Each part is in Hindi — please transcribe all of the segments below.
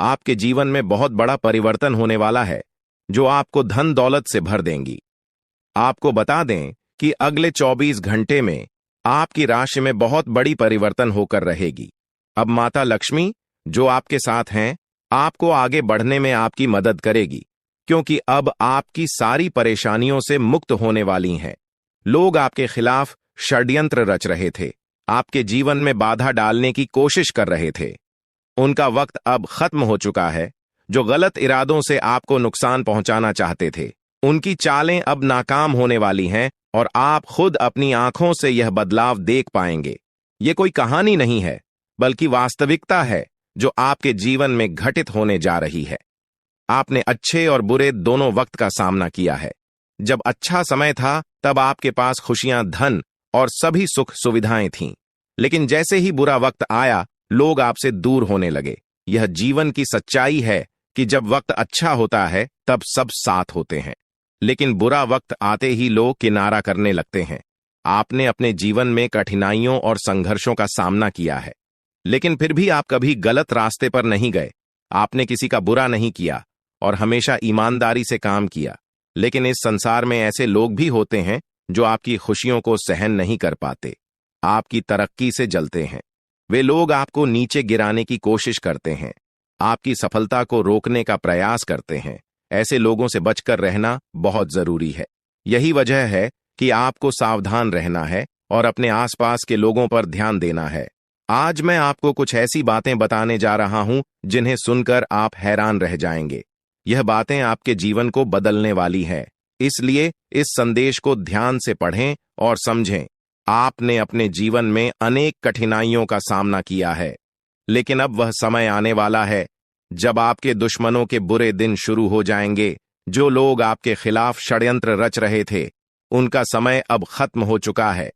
आपके जीवन में बहुत बड़ा परिवर्तन होने वाला है, जो आपको धन दौलत से भर देंगी। आपको बता दें कि अगले 24 घंटे में आपकी राशि में बहुत बड़ी परिवर्तन होकर रहेगी। अब माता लक्ष्मी, जो आपके साथ हैं, आपको आगे बढ़ने में आपकी मदद करेगी, क्योंकि अब आपकी सारी परेशानियों से मुक्त होने वाली हैं। लोग आपके खिलाफ षड्यंत्र रच रहे थे, आपके जीवन में बाधा डालने की कोशिश कर रहे थे। उनका वक्त अब खत्म हो चुका है। जो गलत इरादों से आपको नुकसान पहुंचाना चाहते थे, उनकी चालें अब नाकाम होने वाली हैं और आप खुद अपनी आंखों से यह बदलाव देख पाएंगे। ये कोई कहानी नहीं है, बल्कि वास्तविकता है जो आपके जीवन में घटित होने जा रही है। आपने अच्छे और बुरे दोनों वक्त का सामना किया है। जब अच्छा समय था, तब आपके पास खुशियां, धन और सभी सुख सुविधाएं थीं। लेकिन जैसे ही बुरा वक्त आया, लोग आपसे दूर होने लगे। यह जीवन की सच्चाई है कि जब वक्त अच्छा होता है, तब सब साथ होते हैं, लेकिन बुरा वक्त आते ही लोग किनारा करने लगते हैं। आपने अपने जीवन में कठिनाइयों और संघर्षों का सामना किया है, लेकिन फिर भी आप कभी गलत रास्ते पर नहीं गए। आपने किसी का बुरा नहीं किया और हमेशा ईमानदारी से काम किया। लेकिन इस संसार में ऐसे लोग भी होते हैं जो आपकी खुशियों को सहन नहीं कर पाते, आपकी तरक्की से जलते हैं। वे लोग आपको नीचे गिराने की कोशिश करते हैं, आपकी सफलता को रोकने का प्रयास करते हैं। ऐसे लोगों से बचकर रहना बहुत जरूरी है। यही वजह है कि आपको सावधान रहना है और अपने आसपास के लोगों पर ध्यान देना है। आज मैं आपको कुछ ऐसी बातें बताने जा रहा हूं जिन्हें सुनकर आप हैरान रह जाएंगे। यह बातें आपके जीवन को बदलने वाली है, इसलिए इस संदेश को ध्यान से पढ़ें और समझें। आपने अपने जीवन में अनेक कठिनाइयों का सामना किया है, लेकिन अब वह समय आने वाला है जब आपके दुश्मनों के बुरे दिन शुरू हो जाएंगे। जो लोग आपके खिलाफ षड्यंत्र रच रहे थे, उनका समय अब खत्म हो चुका है।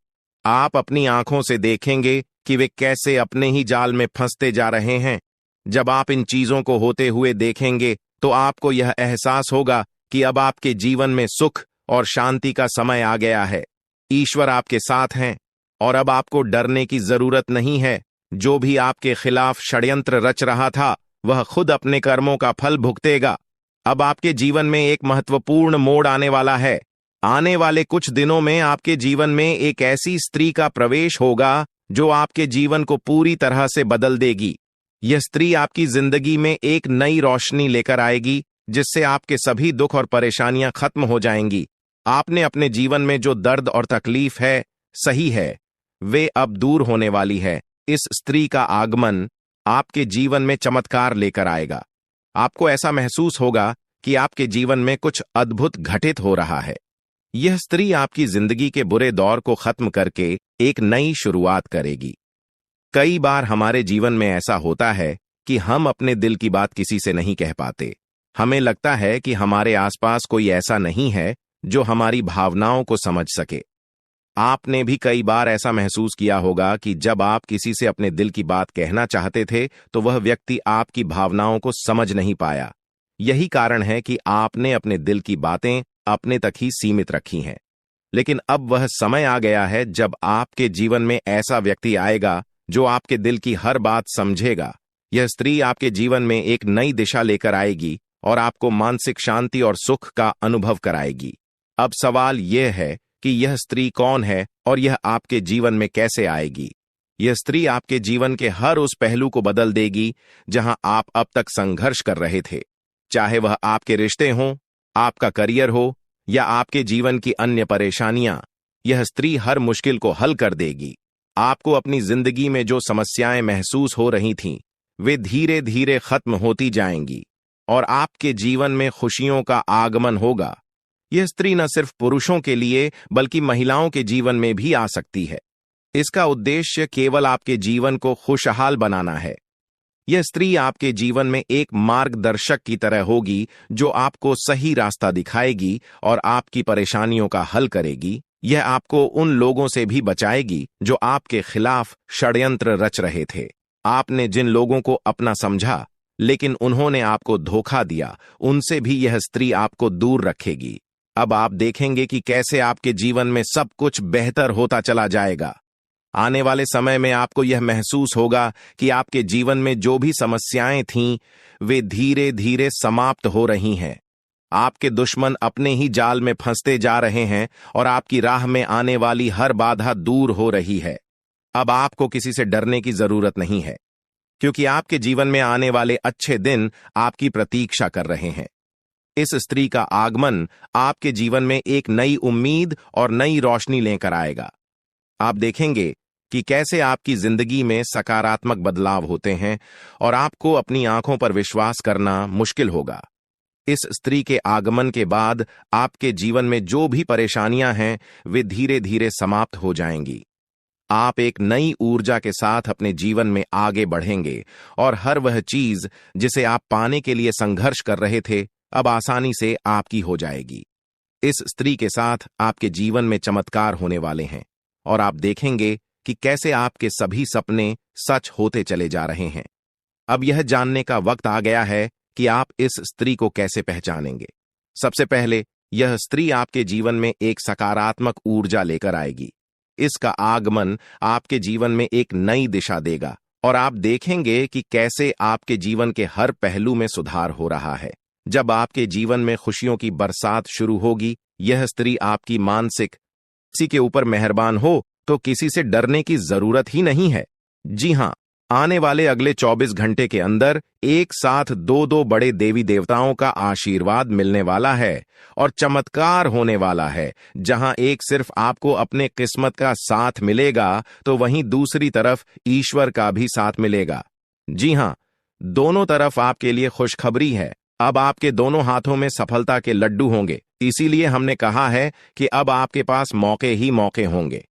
आप अपनी आंखों से देखेंगे कि वे कैसे अपने ही जाल में फंसते जा रहे हैं। जब आप इन चीजों को होते हुए देखेंगे, तो आपको यह एहसास होगा कि अब आपके जीवन में सुख और शांति का समय आ गया है। ईश्वर आपके साथ हैं और अब आपको डरने की जरूरत नहीं है। जो भी आपके खिलाफ षड्यंत्र रच रहा था, वह खुद अपने कर्मों का फल भुगतेगा। अब आपके जीवन में एक महत्वपूर्ण मोड़ आने वाला है। आने वाले कुछ दिनों में आपके जीवन में एक ऐसी स्त्री का प्रवेश होगा जो आपके जीवन को पूरी तरह से बदल देगी। यह स्त्री आपकी जिंदगी में एक नई रोशनी लेकर आएगी, जिससे आपके सभी दुख और परेशानियां खत्म हो जाएंगी। आपने अपने जीवन में जो दर्द और तकलीफ है, सही है, वे अब दूर होने वाली है। इस स्त्री का आगमन आपके जीवन में चमत्कार लेकर आएगा। आपको ऐसा महसूस होगा कि आपके जीवन में कुछ अद्भुत घटित हो रहा है। यह स्त्री आपकी जिंदगी के बुरे दौर को खत्म करके एक नई शुरुआत करेगी। कई बार हमारे जीवन में ऐसा होता है कि हम अपने दिल की बात किसी से नहीं कह पाते। हमें लगता है कि हमारे आसपास कोई ऐसा नहीं है जो हमारी भावनाओं को समझ सके। आपने भी कई बार ऐसा महसूस किया होगा कि जब आप किसी से अपने दिल की बात कहना चाहते थे, तो वह व्यक्ति आपकी भावनाओं को समझ नहीं पाया। यही कारण है कि आपने अपने दिल की बातें अपने तक ही सीमित रखी हैं। लेकिन अब वह समय आ गया है जब आपके जीवन में ऐसा व्यक्ति आएगा जो आपके दिल की हर बात समझेगा। यह स्त्री आपके जीवन में एक नई दिशा लेकर आएगी और आपको मानसिक शांति और सुख का अनुभव कराएगी। अब सवाल यह है कि यह स्त्री कौन है और यह आपके जीवन में कैसे आएगी। यह स्त्री आपके जीवन के हर उस पहलू को बदल देगी जहां आप अब तक संघर्ष कर रहे थे, चाहे वह आपके रिश्ते हों, आपका करियर हो या आपके जीवन की अन्य परेशानियां। यह स्त्री हर मुश्किल को हल कर देगी। आपको अपनी जिंदगी में जो समस्याएं महसूस हो रही थीं, वे धीरे धीरे खत्म होती जाएंगी और आपके जीवन में खुशियों का आगमन होगा। यह स्त्री न सिर्फ पुरुषों के लिए बल्कि महिलाओं के जीवन में भी आ सकती है। इसका उद्देश्य केवल आपके जीवन को खुशहाल बनाना है। यह स्त्री आपके जीवन में एक मार्गदर्शक की तरह होगी जो आपको सही रास्ता दिखाएगी और आपकी परेशानियों का हल करेगी। यह आपको उन लोगों से भी बचाएगी जो आपके खिलाफ षड्यंत्र रच रहे थे। आपने जिन लोगों को अपना समझा लेकिन उन्होंने आपको धोखा दिया, उनसे भी यह स्त्री आपको दूर रखेगी। अब आप देखेंगे कि कैसे आपके जीवन में सब कुछ बेहतर होता चला जाएगा। आने वाले समय में आपको यह महसूस होगा कि आपके जीवन में जो भी समस्याएं थीं, वे धीरे धीरे समाप्त हो रही हैं। आपके दुश्मन अपने ही जाल में फंसते जा रहे हैं और आपकी राह में आने वाली हर बाधा दूर हो रही है। अब आपको किसी से डरने की जरूरत नहीं है, क्योंकि आपके जीवन में आने वाले अच्छे दिन आपकी प्रतीक्षा कर रहे हैं। इस स्त्री का आगमन आपके जीवन में एक नई उम्मीद और नई रोशनी लेकर आएगा। आप देखेंगे कि कैसे आपकी जिंदगी में सकारात्मक बदलाव होते हैं और आपको अपनी आंखों पर विश्वास करना मुश्किल होगा। इस स्त्री के आगमन के बाद आपके जीवन में जो भी परेशानियां हैं, वे धीरे धीरे समाप्त हो जाएंगी। आप एक नई ऊर्जा के साथ अपने जीवन में आगे बढ़ेंगे और हर वह चीज जिसे आप पाने के लिए संघर्ष कर रहे थे, अब आसानी से आपकी हो जाएगी। इस स्त्री के साथ आपके जीवन में चमत्कार होने वाले हैं और आप देखेंगे कि कैसे आपके सभी सपने सच होते चले जा रहे हैं। अब यह जानने का वक्त आ गया है कि आप इस स्त्री को कैसे पहचानेंगे। सबसे पहले, यह स्त्री आपके जीवन में एक सकारात्मक ऊर्जा लेकर आएगी। इसका आगमन आपके जीवन में एक नई दिशा देगा और आप देखेंगे कि कैसे आपके जीवन के हर पहलू में सुधार हो रहा है। जब आपके जीवन में खुशियों की बरसात शुरू होगी, यह स्त्री आपकी मानसिक किसी के ऊपर मेहरबान हो तो किसी से डरने की जरूरत ही नहीं है। जी हां, आने वाले अगले 24 घंटे के अंदर एक साथ दो बड़े देवी देवताओं का आशीर्वाद मिलने वाला है और चमत्कार होने वाला है। जहां एक सिर्फ आपको अपने किस्मत का साथ मिलेगा, तो वहीं दूसरी तरफ ईश्वर का भी साथ मिलेगा। जी हां, दोनों तरफ आपके लिए खुशखबरी है। अब आपके दोनों हाथों में सफलता के लड्डू होंगे। इसीलिए हमने कहा है कि अब आपके पास मौके ही मौके होंगे।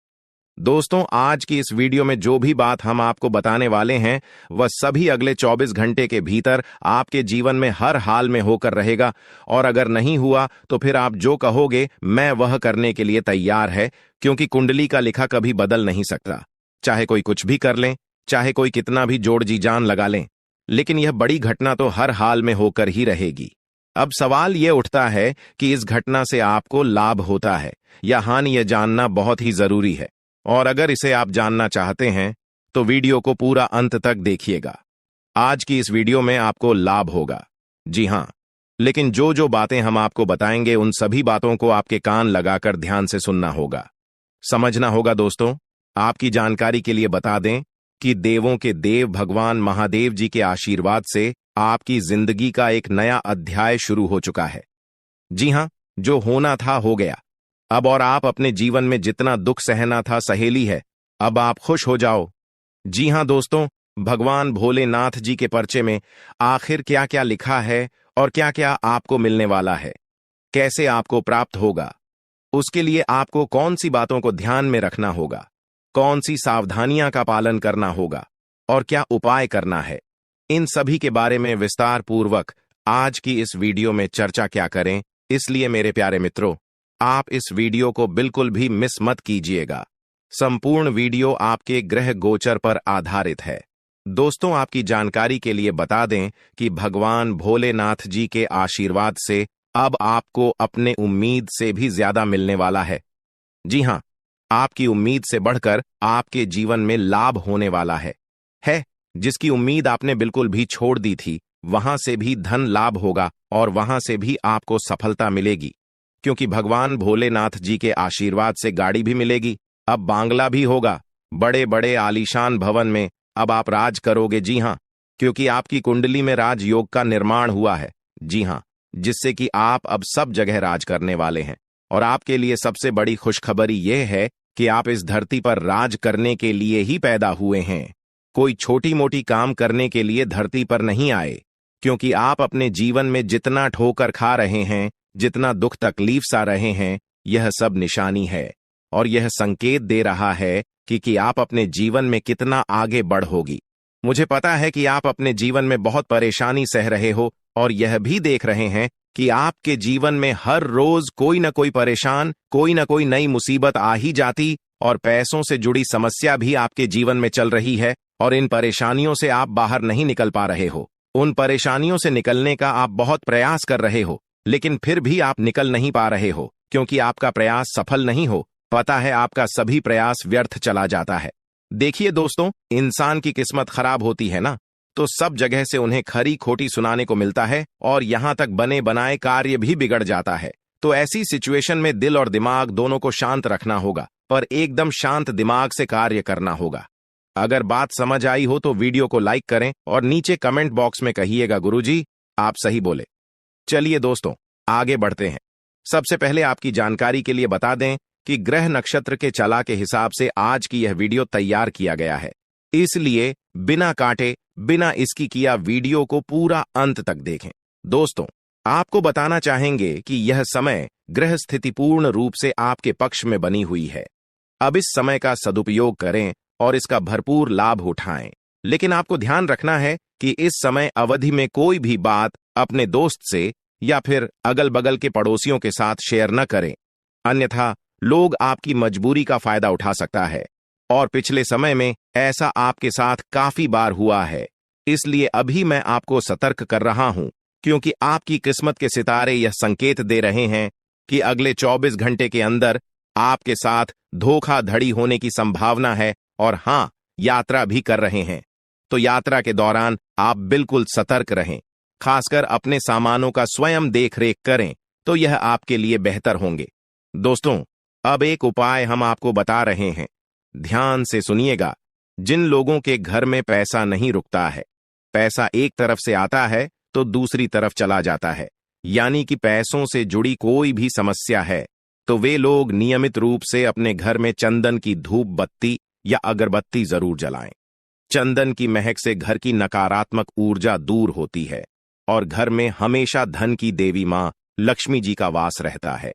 दोस्तों, आज की इस वीडियो में जो भी बात हम आपको बताने वाले हैं, वह सभी अगले 24 घंटे के भीतर आपके जीवन में हर हाल में होकर रहेगा। और अगर नहीं हुआ तो फिर आप जो कहोगे, मैं वह करने के लिए तैयार है, क्योंकि कुंडली का लिखा कभी बदल नहीं सकता। चाहे कोई कुछ भी कर लें, चाहे कोई कितना भी जोड़ जी जान लगा लें, लेकिन यह बड़ी घटना तो हर हाल में होकर ही रहेगी। अब सवाल यह उठता है कि इस घटना से आपको लाभ होता है या हानि, यह जानना बहुत ही जरूरी है। और अगर इसे आप जानना चाहते हैं तो वीडियो को पूरा अंत तक देखिएगा। आज की इस वीडियो में आपको लाभ होगा। जी हां, लेकिन जो जो बातें हम आपको बताएंगे, उन सभी बातों को आपके कान लगाकर ध्यान से सुनना होगा, समझना होगा। दोस्तों, आपकी जानकारी के लिए बता दें कि देवों के देव भगवान महादेव जी के आशीर्वाद से आपकी जिंदगी का एक नया अध्याय शुरू हो चुका है। जी हां, जो होना था हो गया अब, और आप अपने जीवन में जितना दुख सहना था सहेली है। अब आप खुश हो जाओ। जी हां दोस्तों, भगवान भोलेनाथ जी के पर्चे में आखिर क्या क्या लिखा है और क्या क्या आपको मिलने वाला है, कैसे आपको प्राप्त होगा, उसके लिए आपको कौन सी बातों को ध्यान में रखना होगा, कौन सी सावधानियां का पालन करना होगा और क्या उपाय करना है, इन सभी के बारे में विस्तार पूर्वक आज की इस वीडियो में चर्चा क्या करें। इसलिए मेरे प्यारे मित्रों, आप इस वीडियो को बिल्कुल भी मिस मत कीजिएगा। संपूर्ण वीडियो आपके ग्रह गोचर पर आधारित है। दोस्तों, आपकी जानकारी के लिए बता दें कि भगवान भोलेनाथ जी के आशीर्वाद से अब आपको अपने उम्मीद से भी ज्यादा मिलने वाला है। जी हां, आपकी उम्मीद से बढ़कर आपके जीवन में लाभ होने वाला है। जिसकी उम्मीद आपने बिल्कुल भी छोड़ दी थी, वहां से भी धन लाभ होगा और वहां से भी आपको सफलता मिलेगी, क्योंकि भगवान भोलेनाथ जी के आशीर्वाद से गाड़ी भी मिलेगी। अब बांग्ला भी होगा। बड़े बड़े आलीशान भवन में अब आप राज करोगे। जी हां, क्योंकि आपकी कुंडली में राजयोग का निर्माण हुआ है। जी हां, जिससे कि आप अब सब जगह राज करने वाले हैं। और आपके लिए सबसे बड़ी खुशखबरी यह है कि आप इस धरती पर राज करने के लिए ही पैदा हुए हैं। कोई छोटी मोटी काम करने के लिए धरती पर नहीं आए, क्योंकि आप अपने जीवन में जितना ठोकर खा रहे हैं, जितना दुख तकलीफ सा रहे हैं, यह सब निशानी है और यह संकेत दे रहा है कि आप अपने जीवन में कितना आगे बढ़ोगी। मुझे पता है कि आप अपने जीवन में बहुत परेशानी सह रहे हो और यह भी देख रहे हैं कि आपके जीवन में हर रोज कोई न कोई परेशान, कोई न कोई नई मुसीबत आ ही जाती और पैसों से जुड़ी समस्या भी आपके जीवन में चल रही है और इन परेशानियों से आप बाहर नहीं निकल पा रहे हो। उन परेशानियों से निकलने का आप बहुत प्रयास कर रहे हो, लेकिन फिर भी आप निकल नहीं पा रहे हो, क्योंकि आपका प्रयास सफल नहीं हो। पता है, आपका सभी प्रयास व्यर्थ चला जाता है। देखिए दोस्तों, इंसान की किस्मत खराब होती है ना, तो सब जगह से उन्हें खरी खोटी सुनाने को मिलता है और यहां तक बने बनाए कार्य भी बिगड़ जाता है। तो ऐसी सिचुएशन में दिल और दिमाग दोनों को शांत रखना होगा, पर एकदम शांत दिमाग से कार्य करना होगा। अगर बात समझ आई हो तो वीडियो को लाइक करें और नीचे कमेंट बॉक्स में कहिएगा गुरुजी आप सही बोले। चलिए दोस्तों, आगे बढ़ते हैं। सबसे पहले आपकी जानकारी के लिए बता दें कि ग्रह नक्षत्र के चला के हिसाब से आज की यह वीडियो तैयार किया गया है, इसलिए बिना काटे बिना इसकी किया वीडियो को पूरा अंत तक देखें। दोस्तों, आपको बताना चाहेंगे कि यह समय ग्रह स्थिति पूर्ण रूप से आपके पक्ष में बनी हुई है। अब इस समय का सदुपयोग करें और इसका भरपूर लाभ उठाएं। लेकिन आपको ध्यान रखना है कि इस समय अवधि में कोई भी बात अपने दोस्त से या फिर अगल बगल के पड़ोसियों के साथ शेयर न करें, अन्यथा लोग आपकी मजबूरी का फायदा उठा सकता है। और पिछले समय में ऐसा आपके साथ काफी बार हुआ है, इसलिए अभी मैं आपको सतर्क कर रहा हूं, क्योंकि आपकी किस्मत के सितारे यह संकेत दे रहे हैं कि अगले 24 घंटे के अंदर आपके साथ धोखाधड़ी होने की संभावना है। और हां, यात्रा भी कर रहे हैं, तो यात्रा के दौरान आप बिल्कुल सतर्क रहें। खासकर अपने सामानों का स्वयं देखरेख करें, तो यह आपके लिए बेहतर होंगे। दोस्तों, अब एक उपाय हम आपको बता रहे हैं, ध्यान से सुनिएगा। जिन लोगों के घर में पैसा नहीं रुकता है, पैसा एक तरफ से आता है तो दूसरी तरफ चला जाता है, यानी कि पैसों से जुड़ी कोई भी समस्या है, तो वे लोग नियमित रूप से अपने घर में चंदन की धूप बत्ती या अगरबत्ती जरूर जलाएं। चंदन की महक से घर की नकारात्मक ऊर्जा दूर होती है और घर में हमेशा धन की देवी मां लक्ष्मी जी का वास रहता है।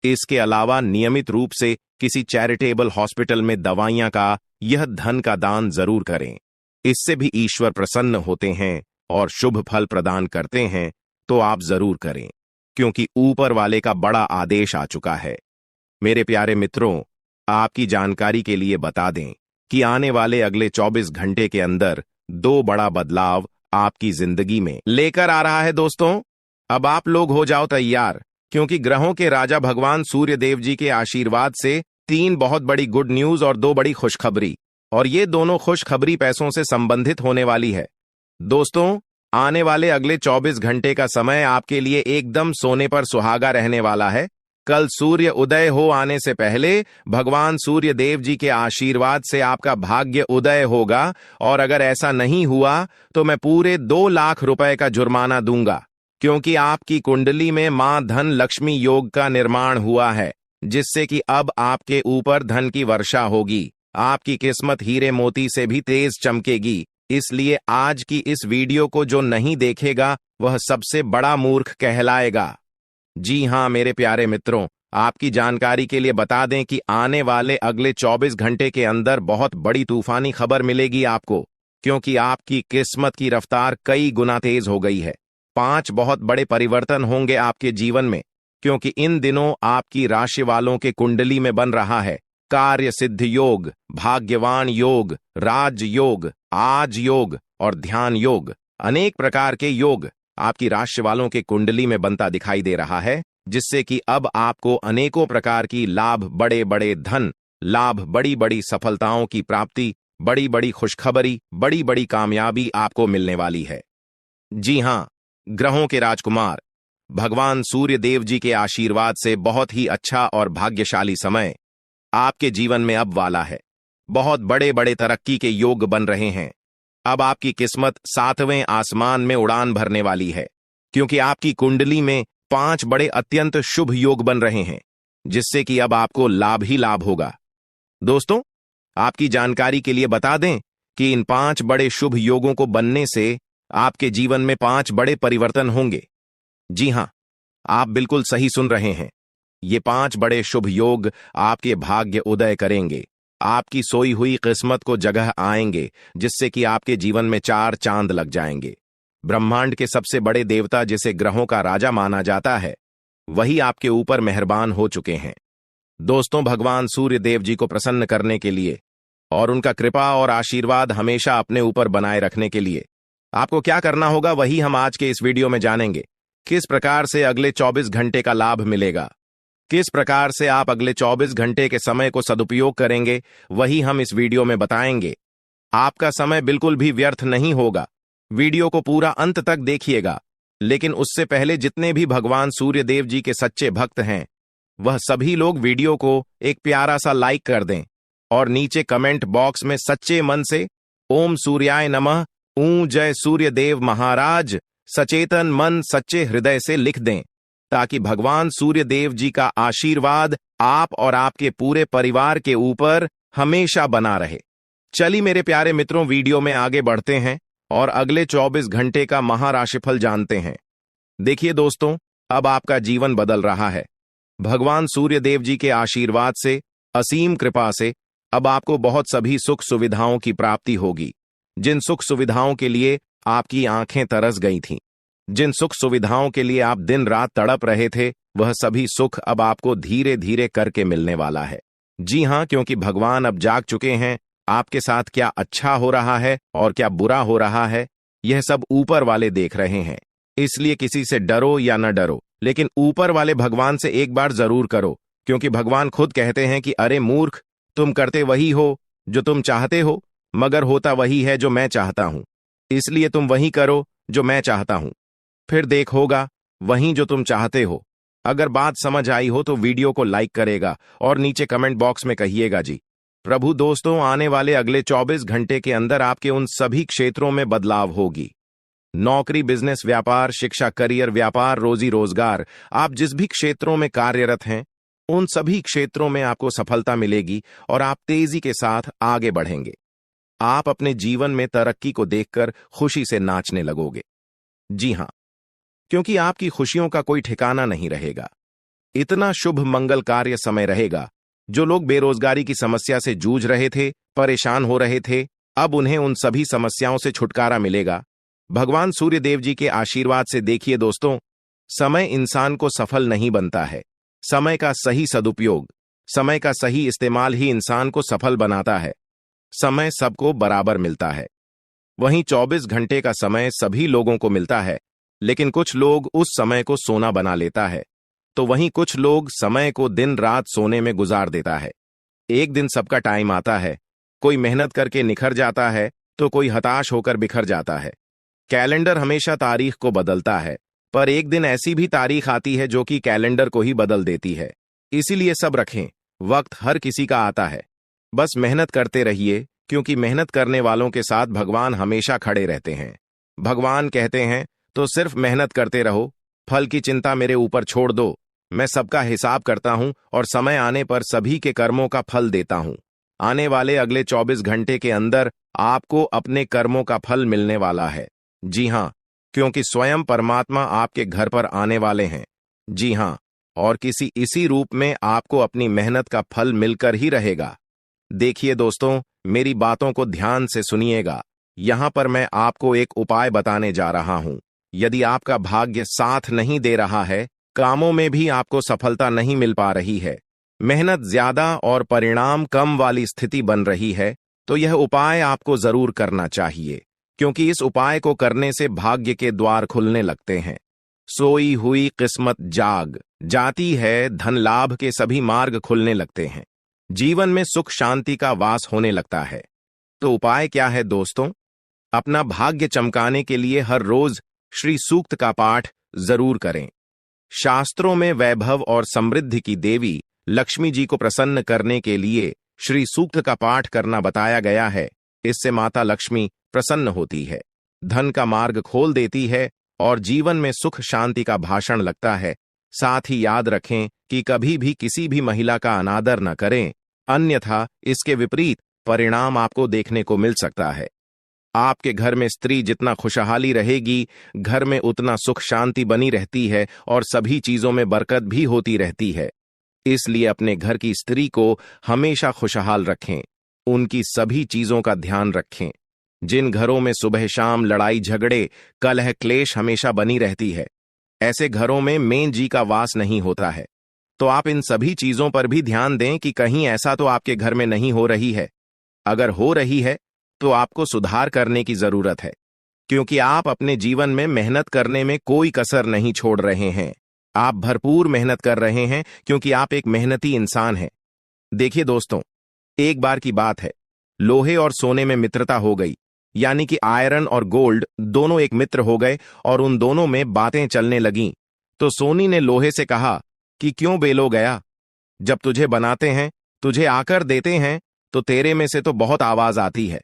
इसके अलावा नियमित रूप से किसी चैरिटेबल हॉस्पिटल में दवाइयां का यह धन का दान जरूर करें। इससे भी ईश्वर प्रसन्न होते हैं और शुभ फल प्रदान करते हैं, तो आप जरूर करें, क्योंकि ऊपर वाले का बड़ा आदेश आ चुका है। मेरे प्यारे मित्रों, आपकी जानकारी के लिए बता दें कि आने वाले अगले 24 घंटे के अंदर 2 बड़ा बदलाव आपकी जिंदगी में लेकर आ रहा है। दोस्तों, अब आप लोग हो जाओ तैयार, क्योंकि ग्रहों के राजा भगवान सूर्य देव जी के आशीर्वाद से 3 बहुत बड़ी गुड न्यूज और 2 बड़ी खुशखबरी, और ये दोनों खुशखबरी पैसों से संबंधित होने वाली है। दोस्तों, आने वाले अगले 24 घंटे का समय आपके लिए एकदम सोने पर सुहागा रहने वाला है। कल सूर्य उदय हो आने से पहले भगवान सूर्य देव जी के आशीर्वाद से आपका भाग्य उदय होगा, और अगर ऐसा नहीं हुआ तो मैं पूरे 2 लाख रुपए का जुर्माना दूंगा, क्योंकि आपकी कुंडली में मां धन लक्ष्मी योग का निर्माण हुआ है, जिससे कि अब आपके ऊपर धन की वर्षा होगी। आपकी किस्मत हीरे मोती से भी तेज चमकेगी। इसलिए आज की इस वीडियो को जो नहीं देखेगा वह सबसे बड़ा मूर्ख कहलाएगा। जी हां मेरे प्यारे मित्रों, आपकी जानकारी के लिए बता दें कि आने वाले अगले 24 घंटे के अंदर बहुत बड़ी तूफानी खबर मिलेगी आपको, क्योंकि आपकी किस्मत की रफ्तार कई गुना तेज हो गई है। 5 बहुत बड़े परिवर्तन होंगे आपके जीवन में, क्योंकि इन दिनों आपकी राशि वालों के कुंडली में बन रहा है कार्य सिद्ध योग, भाग्यवान योग, राज योग, आज योग और ध्यान योग। अनेक प्रकार के योग आपकी राशि वालों के कुंडली में बनता दिखाई दे रहा है, जिससे कि अब आपको अनेकों प्रकार की लाभ, बड़े बड़े धन लाभ, बड़ी बड़ी सफलताओं की प्राप्ति, बड़ी बड़ी खुशखबरी, बड़ी बड़ी कामयाबी आपको मिलने वाली है। जी हां, ग्रहों के राजकुमार भगवान सूर्य देव जी के आशीर्वाद से बहुत ही अच्छा और भाग्यशाली समय आपके जीवन में अब वाला है। बहुत बड़े बड़े तरक्की के योग बन रहे हैं। अब आपकी किस्मत 7वें आसमान में उड़ान भरने वाली है, क्योंकि आपकी कुंडली में 5 बड़े अत्यंत शुभ योग बन रहे हैं, जिससे कि अब आपको लाभ ही लाभ होगा। दोस्तों, आपकी जानकारी के लिए बता दें कि इन 5 बड़े शुभ योगों को बनने से आपके जीवन में 5 बड़े परिवर्तन होंगे। जी हां, आप बिल्कुल सही सुन रहे हैं। ये 5 बड़े शुभ योग आपके भाग्य उदय करेंगे, आपकी सोई हुई किस्मत को जगह आएंगे, जिससे कि आपके जीवन में 4 चांद लग जाएंगे। ब्रह्मांड के सबसे बड़े देवता, जिसे ग्रहों का राजा माना जाता है, वही आपके ऊपर मेहरबान हो चुके हैं। दोस्तों, भगवान सूर्य देव जी को प्रसन्न करने के लिए और उनका कृपा और आशीर्वाद हमेशा अपने ऊपर बनाए रखने के लिए आपको क्या करना होगा, वही हम आज के इस वीडियो में जानेंगे। किस प्रकार से अगले 24 घंटे का लाभ मिलेगा। किस प्रकार से आप अगले 24 घंटे के समय को सदुपयोग करेंगे, वही हम इस वीडियो में बताएंगे। आपका समय बिल्कुल भी व्यर्थ नहीं होगा। वीडियो को पूरा अंत तक देखिएगा। लेकिन उससे पहले जितने भी भगवान सूर्य देव जी के सच्चे भक्त हैं, वह सभी लोग वीडियो को एक प्यारा सा लाइक कर दें और नीचे कमेंट बॉक्स में सच्चे मन से ओम सूर्याय नमः, ऊं जय सूर्य देव महाराज, सचेतन मन सच्चे हृदय से लिख दें, ताकि भगवान सूर्य देव जी का आशीर्वाद आप और आपके पूरे परिवार के ऊपर हमेशा बना रहे। चलिए मेरे प्यारे मित्रों, वीडियो में आगे बढ़ते हैं और अगले 24 घंटे का महाराशिफल जानते हैं। देखिए दोस्तों, अब आपका जीवन बदल रहा है। भगवान सूर्य देव जी के आशीर्वाद से, असीम कृपा से अब आपको बहुत सभी सुख सुविधाओं की प्राप्ति होगी। जिन सुख सुविधाओं के लिए आपकी आंखें तरस गई थीं, जिन सुख सुविधाओं के लिए आप दिन रात तड़प रहे थे, वह सभी सुख अब आपको धीरे धीरे करके मिलने वाला है। जी हां, क्योंकि भगवान अब जाग चुके हैं। आपके साथ क्या अच्छा हो रहा है और क्या बुरा हो रहा है, यह सब ऊपर वाले देख रहे हैं। इसलिए किसी से डरो या न डरो, लेकिन ऊपर वाले भगवान से एक बार जरूर करो, क्योंकि भगवान खुद कहते हैं कि अरे मूर्ख, तुम करते वही हो जो तुम चाहते हो, मगर होता वही है जो मैं चाहता हूं। इसलिए तुम वही करो जो मैं चाहता हूं, फिर देख होगा वही जो तुम चाहते हो। अगर बात समझ आई हो तो वीडियो को लाइक करेगा और नीचे कमेंट बॉक्स में कहिएगा जी। प्रभु दोस्तों, आने वाले अगले 24 घंटे के अंदर आपके उन सभी क्षेत्रों में बदलाव होगी। नौकरी, बिजनेस, व्यापार, शिक्षा, करियर, व्यापार, रोजी रोजगार, आप जिस भी क्षेत्रों में कार्यरत हैं, उन सभी क्षेत्रों में आपको सफलता मिलेगी और आप तेजी के साथ आगे बढ़ेंगे। आप अपने जीवन में तरक्की को देखकर खुशी से नाचने लगोगे। जी हां, क्योंकि आपकी खुशियों का कोई ठिकाना नहीं रहेगा। इतना शुभ मंगल कार्य समय रहेगा। जो लोग बेरोजगारी की समस्या से जूझ रहे थे, परेशान हो रहे थे, अब उन्हें उन सभी समस्याओं से छुटकारा मिलेगा भगवान सूर्य देव जी के आशीर्वाद से। देखिए दोस्तों, समय इंसान को सफल नहीं बनता है। समय का सही सदुपयोग, समय का सही इस्तेमाल ही इंसान को सफल बनाता है। समय सबको बराबर मिलता है। वहीं 24 घंटे का समय सभी लोगों को मिलता है, लेकिन कुछ लोग उस समय को सोना बना लेता है, तो वहीं कुछ लोग समय को दिन रात सोने में गुजार देता है। एक दिन सबका टाइम आता है, कोई मेहनत करके निखर जाता है तो कोई हताश होकर बिखर जाता है। कैलेंडर हमेशा तारीख को बदलता है, पर एक दिन ऐसी भी तारीख आती है जो कि कैलेंडर को ही बदल देती है। इसीलिए सब रखें, वक्त हर किसी का आता है। बस मेहनत करते रहिए, क्योंकि मेहनत करने वालों के साथ भगवान हमेशा खड़े रहते हैं। भगवान कहते हैं तो सिर्फ मेहनत करते रहो, फल की चिंता मेरे ऊपर छोड़ दो। मैं सबका हिसाब करता हूं और समय आने पर सभी के कर्मों का फल देता हूं। आने वाले अगले 24 घंटे के अंदर आपको अपने कर्मों का फल मिलने वाला है। जी हां, क्योंकि स्वयं परमात्मा आपके घर पर आने वाले हैं। जी हां, और किसी इसी रूप में आपको अपनी मेहनत का फल मिलकर ही रहेगा। देखिए दोस्तों, मेरी बातों को ध्यान से सुनिएगा। यहां पर मैं आपको एक उपाय बताने जा रहा हूं। यदि आपका भाग्य साथ नहीं दे रहा है, कामों में भी आपको सफलता नहीं मिल पा रही है, मेहनत ज्यादा और परिणाम कम वाली स्थिति बन रही है, तो यह उपाय आपको जरूर करना चाहिए, क्योंकि इस उपाय को करने से भाग्य के द्वार खुलने लगते हैं। सोई हुई किस्मत जाग जाती है, धन लाभ के सभी मार्ग खुलने लगते हैं, जीवन में सुख शांति का वास होने लगता है। तो उपाय क्या है दोस्तों? अपना भाग्य चमकाने के लिए हर रोज श्री सूक्त का पाठ जरूर करें। शास्त्रों में वैभव और समृद्धि की देवी लक्ष्मी जी को प्रसन्न करने के लिए श्री सूक्त का पाठ करना बताया गया है। इससे माता लक्ष्मी प्रसन्न होती है, धन का मार्ग खोल देती है और जीवन में सुख शांति का भाषण लगता है। साथ ही याद रखें कि कभी भी किसी भी महिला का अनादर न करें, अन्यथा इसके विपरीत परिणाम आपको देखने को मिल सकता है। आपके घर में स्त्री जितना खुशहाली रहेगी, घर में उतना सुख शांति बनी रहती है और सभी चीजों में बरकत भी होती रहती है। इसलिए अपने घर की स्त्री को हमेशा खुशहाल रखें, उनकी सभी चीजों का ध्यान रखें। जिन घरों में सुबह शाम लड़ाई झगड़े कलह क्लेश हमेशा बनी रहती है, ऐसे घरों में मेन जी का वास नहीं होता है। तो आप इन सभी चीजों पर भी ध्यान दें कि कहीं ऐसा तो आपके घर में नहीं हो रही है। अगर हो रही है तो आपको सुधार करने की जरूरत है, क्योंकि आप अपने जीवन में मेहनत करने में कोई कसर नहीं छोड़ रहे हैं। आप भरपूर मेहनत कर रहे हैं क्योंकि आप एक मेहनती इंसान हैं। देखिए दोस्तों, एक बार की बात है, लोहे और सोने में मित्रता हो गई, यानी कि आयरन और गोल्ड दोनों एक मित्र हो गए और उन दोनों में बातें चलने लगीं। तो सोनी ने लोहे से कहा कि क्यों बेलो गया, जब तुझे बनाते हैं, तुझे आकर देते हैं, तो तेरे में से तो बहुत आवाज आती है,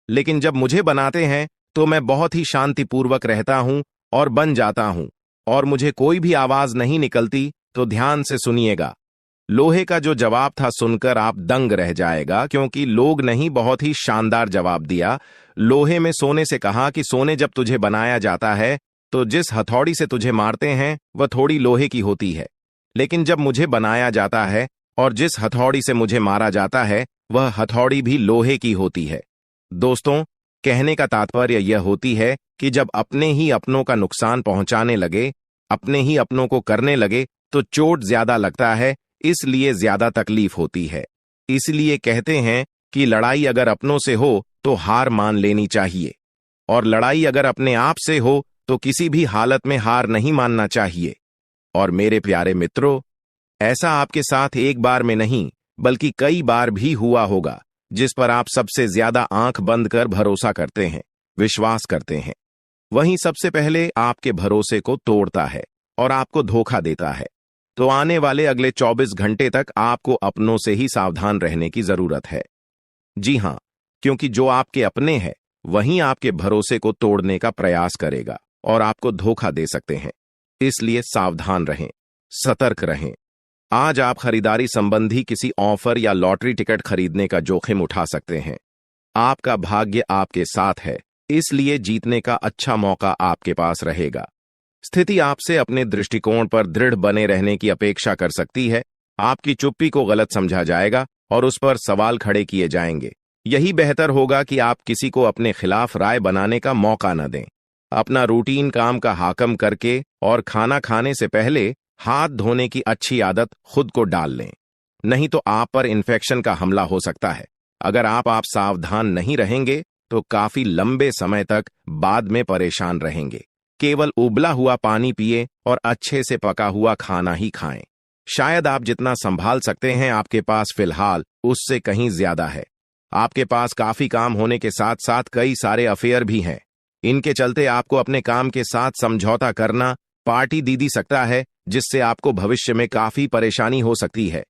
लेकिन जब मुझे बनाते हैं तो मैं बहुत ही शांतिपूर्वक रहता हूं और बन जाता हूं, और मुझे कोई भी आवाज नहीं निकलती। तो ध्यान से सुनिएगा। लोहे का जो जवाब था सुनकर आप दंग रह जाएगा, क्योंकि लोग नहीं, बहुत ही शानदार जवाब दिया। लोहे में सोने से कहा कि सोने, जब तुझे बनाया जाता है तो जिस हथौड़ी से तुझे मारते हैं वह थोड़ी लोहे की होती है, लेकिन जब मुझे बनाया जाता है और जिस हथौड़ी से मुझे मारा जाता है वह हथौड़ी भी लोहे की होती है। दोस्तों, कहने का तात्पर्य यह होती है कि जब अपने ही अपनों का नुकसान पहुंचाने लगे, अपने ही अपनों को करने लगे, तो चोट ज्यादा लगता है, इसलिए ज्यादा तकलीफ होती है। इसलिए कहते हैं कि लड़ाई अगर अपनों से हो तो हार मान लेनी चाहिए, और लड़ाई अगर अपने आप से हो तो किसी भी हालत में हार नहीं मानना चाहिए। और मेरे प्यारे मित्रों, ऐसा आपके साथ एक बार में नहीं बल्कि कई बार भी हुआ होगा, जिस पर आप सबसे ज्यादा आंख बंद कर भरोसा करते हैं, विश्वास करते हैं। वहीं सबसे पहले आपके भरोसे को तोड़ता है और आपको धोखा देता है। तो आने वाले अगले 24 घंटे तक आपको अपनों से ही सावधान रहने की जरूरत है। जी हां, क्योंकि जो आपके अपने हैं वहीं आपके भरोसे को तोड़ने का प्रयास करेगा और आपको धोखा दे सकते हैं। इसलिए सावधान रहें, सतर्क रहें। आज आप खरीदारी संबंधी किसी ऑफर या लॉटरी टिकट खरीदने का जोखिम उठा सकते हैं। आपका भाग्य आपके साथ है, इसलिए जीतने का अच्छा मौका आपके पास रहेगा। स्थिति आपसे अपने दृष्टिकोण पर दृढ़ बने रहने की अपेक्षा कर सकती है। आपकी चुप्पी को गलत समझा जाएगा और उस पर सवाल खड़े किए जाएंगे। यही बेहतर होगा कि आप किसी को अपने खिलाफ राय बनाने का मौका न दें। अपना रूटीन काम का हाकम करके और खाना खाने से पहले हाथ धोने की अच्छी आदत खुद को डाल लें, नहीं तो आप पर इन्फेक्शन का हमला हो सकता है। अगर आप सावधान नहीं रहेंगे तो काफी लंबे समय तक बाद में परेशान रहेंगे। केवल उबला हुआ पानी पिए और अच्छे से पका हुआ खाना ही खाएं। शायद आप जितना संभाल सकते हैं आपके पास फिलहाल उससे कहीं ज्यादा है। आपके पास काफी काम होने के साथ साथ कई सारे अफेयर भी हैं। इनके चलते आपको अपने काम के साथ समझौता करना पार्टी दीदी सकता है, जिससे आपको भविष्य में काफी परेशानी हो सकती है।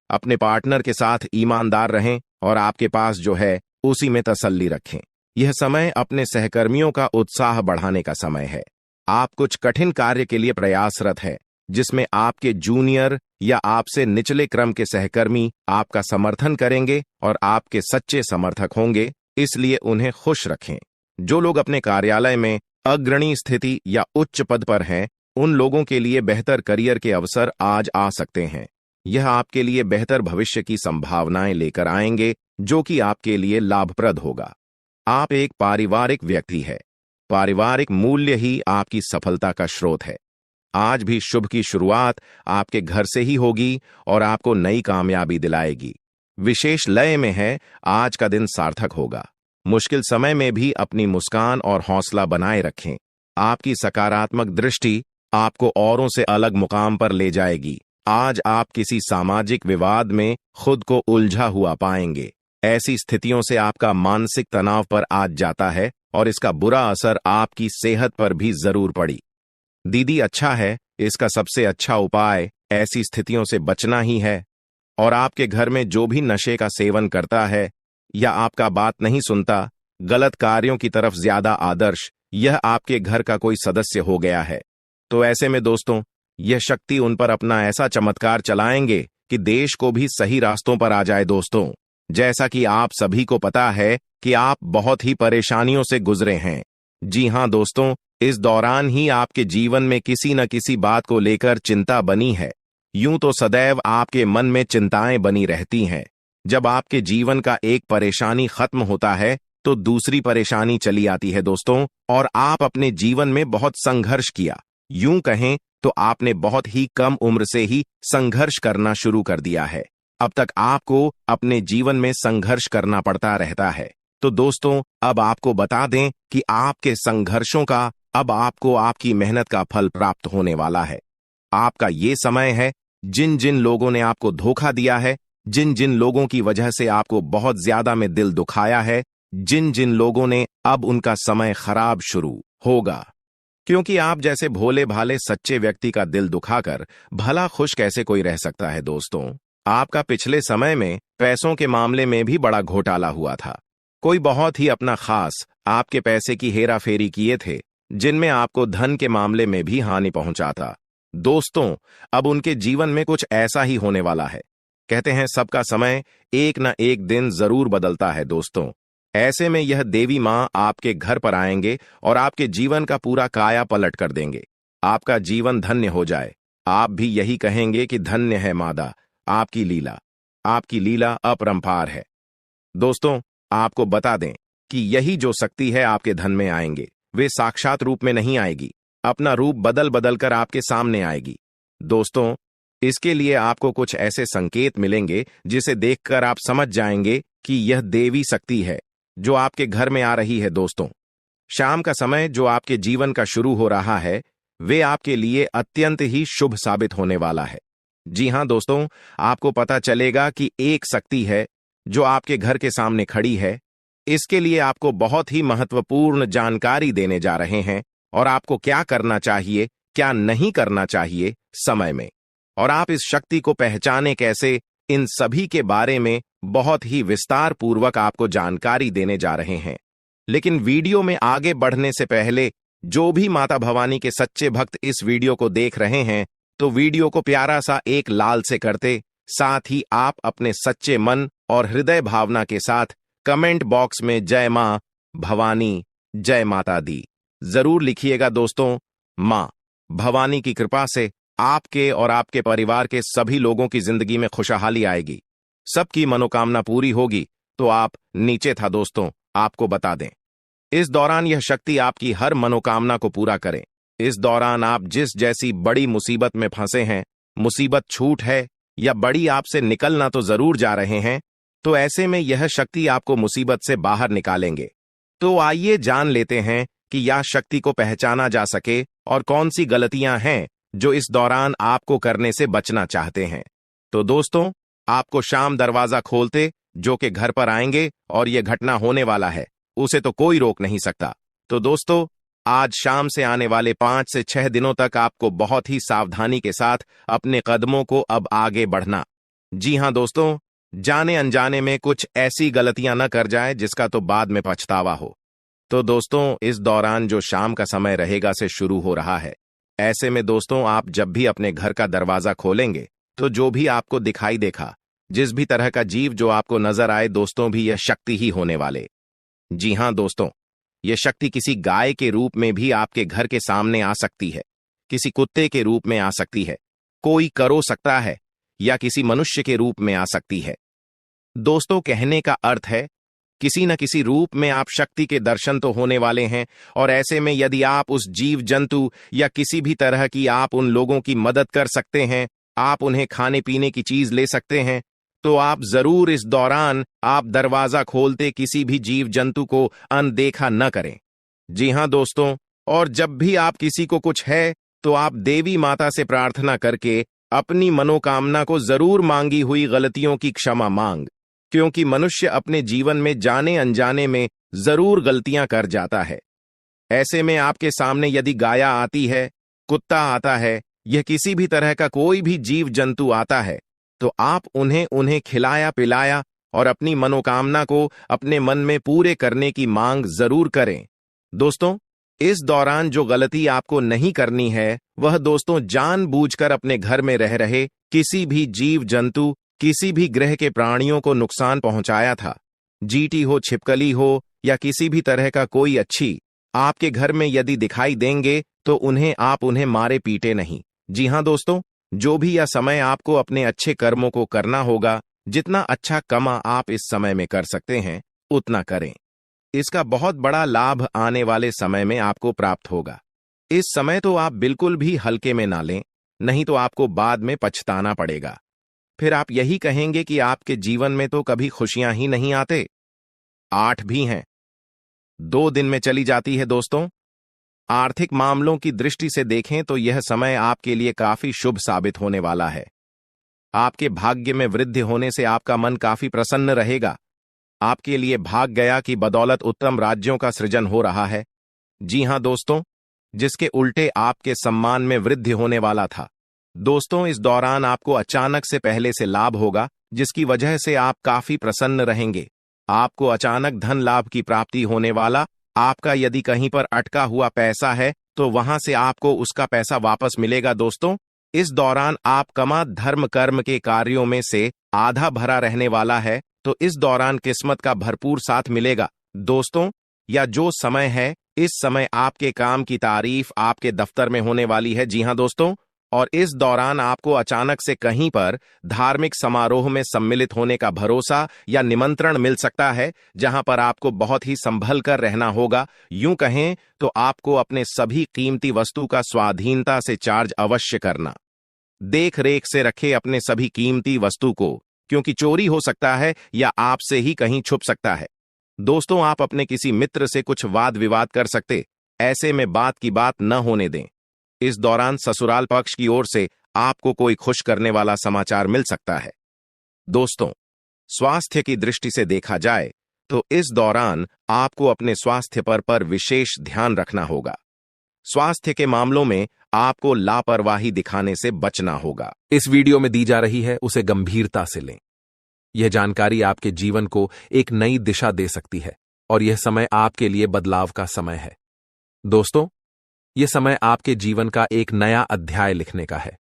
अपने पार्टनर के साथ ईमानदार रहें और आपके पास जो है उसी में तसल्ली रखें। यह समय अपने सहकर्मियों का उत्साह बढ़ाने का समय है। आप कुछ कठिन कार्य के लिए प्रयासरत हैं, जिसमें आपके जूनियर या आपसे निचले क्रम के सहकर्मी आपका समर्थन करेंगे और आपके सच्चे समर्थक होंगे, इसलिए उन्हें खुश रखें। जो लोग अपने कार्यालय में अग्रणी स्थिति या उच्च पद पर हैं, उन लोगों के लिए बेहतर करियर के अवसर आज आ सकते हैं। यह आपके लिए बेहतर भविष्य की संभावनाएं लेकर आएंगे, जो कि आपके लिए लाभप्रद होगा। आप एक पारिवारिक व्यक्ति हैं। पारिवारिक मूल्य ही आपकी सफलता का स्रोत है। आज भी शुभ की शुरुआत आपके घर से ही होगी और आपको नई कामयाबी दिलाएगी। विशेष लय में है, आज का दिन सार्थक होगा। मुश्किल समय में भी अपनी मुस्कान और हौसला बनाए रखें। आपकी सकारात्मक दृष्टि आपको औरों से अलग मुकाम पर ले जाएगी। आज आप किसी सामाजिक विवाद में खुद को उलझा हुआ पाएंगे। ऐसी स्थितियों से आपका मानसिक तनाव पर आज जाता है और इसका बुरा असर आपकी सेहत पर भी जरूर पड़ी। दीदी, अच्छा है, इसका सबसे अच्छा उपाय ऐसी स्थितियों से बचना ही है। और आपके घर में जो भी नशे का सेवन करता है या आपका बात नहीं सुनता, गलत कार्यों की तरफ ज्यादा आदर्श, यह आपके घर का कोई सदस्य हो गया है। तो ऐसे में दोस्तों, यह शक्ति उन पर अपना ऐसा चमत्कार चलाएंगे कि देश को भी सही रास्तों पर आ जाए। दोस्तों, जैसा कि आप सभी को पता है कि आप बहुत ही परेशानियों से गुजरे हैं। जी हां दोस्तों, इस दौरान ही आपके जीवन में किसी न किसी बात को लेकर चिंता बनी है। यूं तो सदैव आपके मन में चिंताएं बनी रहती हैं। जब आपके जीवन का एक परेशानी खत्म होता है तो दूसरी परेशानी चली आती है दोस्तों, और आप अपने जीवन में बहुत संघर्ष किया। यूं कहें तो आपने बहुत ही कम उम्र से ही संघर्ष करना शुरू कर दिया है। अब तक आपको अपने जीवन में संघर्ष करना पड़ता रहता है। तो दोस्तों, अब आपको बता दें कि आपके संघर्षों का अब आपको आपकी मेहनत का फल प्राप्त होने वाला है। आपका ये समय है। जिन जिन लोगों ने आपको धोखा दिया है, जिन जिन लोगों की वजह से आपको बहुत ज्यादा में दिल दुखाया है, जिन जिन लोगों ने, अब उनका समय खराब शुरू होगा। क्योंकि आप जैसे भोले भाले सच्चे व्यक्ति का दिल दुखाकर भला खुश कैसे कोई रह सकता है दोस्तों। आपका पिछले समय में पैसों के मामले में भी बड़ा घोटाला हुआ था। कोई बहुत ही अपना खास आपके पैसे की हेरा फेरी किए थे, जिनमें आपको धन के मामले में भी हानि पहुंचा था। दोस्तों, अब उनके जीवन में कुछ ऐसा ही होने वाला है। कहते हैं सबका समय एक न एक दिन जरूर बदलता है दोस्तों। ऐसे में यह देवी मां आपके घर पर आएंगे और आपके जीवन का पूरा काया पलट कर देंगे। आपका जीवन धन्य हो जाए। आप भी यही कहेंगे कि धन्य है मादा, आपकी लीला अपरंपार है। दोस्तों, आपको बता दें कि यही जो शक्ति है आपके धन में आएंगे, वे साक्षात रूप में नहीं आएगी, अपना रूप बदल बदल कर आपके सामने आएगी। दोस्तों, इसके लिए आपको कुछ ऐसे संकेत मिलेंगे जिसे देखकर आप समझ जाएंगे कि यह देवी शक्ति है जो आपके घर में आ रही है। दोस्तों, शाम का समय जो आपके जीवन का शुरू हो रहा है, वे आपके लिए अत्यंत ही शुभ साबित होने वाला है। जी हां दोस्तों, आपको पता चलेगा कि एक शक्ति है जो आपके घर के सामने खड़ी है। इसके लिए आपको बहुत ही महत्वपूर्ण जानकारी देने जा रहे हैं और आपको क्या करना चाहिए, क्या नहीं करना चाहिए समय में, और आप इस शक्ति को पहचाने कैसे, इन सभी के बारे में बहुत ही विस्तार पूर्वक आपको जानकारी देने जा रहे हैं। लेकिन वीडियो में आगे बढ़ने से पहले जो भी माता भवानी के सच्चे भक्त इस वीडियो को देख रहे हैं, तो वीडियो को प्यारा सा एक लाल से करते, साथ ही आप अपने सच्चे मन और हृदय भावना के साथ कमेंट बॉक्स में जय मां भवानी, जय माता दी जरूर लिखिएगा। दोस्तों, मां भवानी की कृपा से आपके और आपके परिवार के सभी लोगों की जिंदगी में खुशहाली आएगी, सबकी मनोकामना पूरी होगी। तो आप नीचे था दोस्तों, आपको बता दें, इस दौरान यह शक्ति आपकी हर मनोकामना को पूरा करें। इस दौरान आप जिस जैसी बड़ी मुसीबत में फंसे हैं, मुसीबत छूट है या बड़ी आपसे निकलना तो जरूर जा रहे हैं, तो ऐसे में यह शक्ति आपको मुसीबत से बाहर निकालेंगे। तो आइए जान लेते हैं कि यह शक्ति को पहचाना जा सके और कौन सी गलतियां हैं जो इस दौरान आपको करने से बचना चाहते हैं। तो दोस्तों, आपको शाम दरवाजा खोलते जो कि घर पर आएंगे और यह घटना होने वाला है, उसे तो कोई रोक नहीं सकता। तो दोस्तों, आज शाम से आने वाले 5 से 6 दिनों तक आपको बहुत ही सावधानी के साथ अपने कदमों को अब आगे बढ़ना। जी हां दोस्तों, जाने अनजाने में कुछ ऐसी गलतियां न कर जाए जिसका तो बाद में पछतावा हो। तो दोस्तों, इस दौरान जो शाम का समय रहेगा से शुरू हो रहा है। ऐसे में दोस्तों, आप जब भी अपने घर का दरवाजा खोलेंगे, तो जो भी आपको दिखाई देखा, जिस भी तरह का जीव जो आपको नजर आए दोस्तों, भी यह शक्ति ही होने वाले। जी हां दोस्तों, यह शक्ति किसी गाय के रूप में भी आपके घर के सामने आ सकती है, किसी कुत्ते के रूप में आ सकती है, कोई करो सकता है, या किसी मनुष्य के रूप में आ सकती है। दोस्तों, कहने का अर्थ है किसी न किसी रूप में आप शक्ति के दर्शन तो होने वाले हैं। और ऐसे में यदि आप उस जीव जंतु या किसी भी तरह की आप उन लोगों की मदद कर सकते हैं, आप उन्हें खाने पीने की चीज ले सकते हैं, तो आप जरूर इस दौरान आप दरवाजा खोलते किसी भी जीव जंतु को अनदेखा न करें। जी हां दोस्तों, और जब भी आप किसी को कुछ है, तो आप देवी माता से प्रार्थना करके अपनी मनोकामना को जरूर मांगी हुई गलतियों की क्षमा मांग, क्योंकि मनुष्य अपने जीवन में जाने अनजाने में जरूर गलतियां कर जाता है। ऐसे में आपके सामने यदि गाया आती है, कुत्ता आता है, यह किसी भी तरह का कोई भी जीव जंतु आता है, तो आप उन्हें खिलाया पिलाया और अपनी मनोकामना को अपने मन में पूरे करने की मांग जरूर करें। दोस्तों, इस दौरान जो गलती आपको नहीं करनी है, वह दोस्तों जानबूझकर अपने घर में रह रहे किसी भी जीव जंतु, किसी भी ग्रह के प्राणियों को नुकसान पहुंचाया था। जीटी हो, छिपकली हो, या किसी भी तरह का कोई अच्छी आपके घर में यदि दिखाई देंगे, तो उन्हें मारे पीटे नहीं। जी हां दोस्तों, जो भी यह समय आपको अपने अच्छे कर्मों को करना होगा, जितना अच्छा कमा आप इस समय में कर सकते हैं, उतना करें। इसका बहुत बड़ा लाभ आने वाले समय में आपको प्राप्त होगा। इस समय तो आप बिल्कुल भी हल्के में ना लें, नहीं तो आपको बाद में पछताना पड़ेगा। फिर आप यही कहेंगे कि आपके जीवन में तो कभी खुशियां ही नहीं आते। 8 भी हैं, 2 दिन में चली जाती है दोस्तों। आर्थिक मामलों की दृष्टि से देखें तो यह समय आपके लिए काफी शुभ साबित होने वाला है। आपके भाग्य में वृद्धि होने से आपका मन काफी प्रसन्न रहेगा। आपके लिए भाग गया की बदौलत उत्तम राज्यों का सृजन हो रहा है। जी हां दोस्तों, जिसके उल्टे आपके सम्मान में वृद्धि होने वाला था। दोस्तों, इस दौरान आपको अचानक से पहले से लाभ होगा, जिसकी वजह से आप काफी प्रसन्न रहेंगे। आपको अचानक धन लाभ की प्राप्ति होने वाला। आपका यदि कहीं पर अटका हुआ पैसा है तो वहां से आपको उसका पैसा वापस मिलेगा। दोस्तों, इस दौरान आप कमा धर्म कर्म के कार्यों में से आधा भरा रहने वाला है, तो इस दौरान किस्मत का भरपूर साथ मिलेगा। दोस्तों, या जो समय है, इस समय आपके काम की तारीफ आपके दफ्तर में होने वाली है। जी हां दोस्तों, और इस दौरान आपको अचानक से कहीं पर धार्मिक समारोह में सम्मिलित होने का भरोसा या निमंत्रण मिल सकता है, जहां पर आपको बहुत ही संभल कर रहना होगा। यूं कहें तो आपको अपने सभी कीमती वस्तु का स्वाधीनता से चार्ज अवश्य करना। देख रेख से रखे अपने सभी कीमती वस्तु को, क्योंकि चोरी हो सकता है या आपसे ही कहीं छुप सकता है। दोस्तों, आप अपने किसी मित्र से कुछ वाद विवाद कर सकते, ऐसे में बात की बात न होने दें। इस दौरान ससुराल पक्ष की ओर से आपको कोई खुश करने वाला समाचार मिल सकता है। दोस्तों, स्वास्थ्य की दृष्टि से देखा जाए तो इस दौरान आपको अपने स्वास्थ्य पर विशेष ध्यान रखना होगा। स्वास्थ्य के मामलों में आपको लापरवाही दिखाने से बचना होगा। इस वीडियो में दी जा रही है उसे गंभीरता से लें। यह जानकारी आपके जीवन को एक नई दिशा दे सकती है और यह समय आपके लिए बदलाव का समय है। दोस्तों, यह समय आपके जीवन का एक नया अध्याय लिखने का है।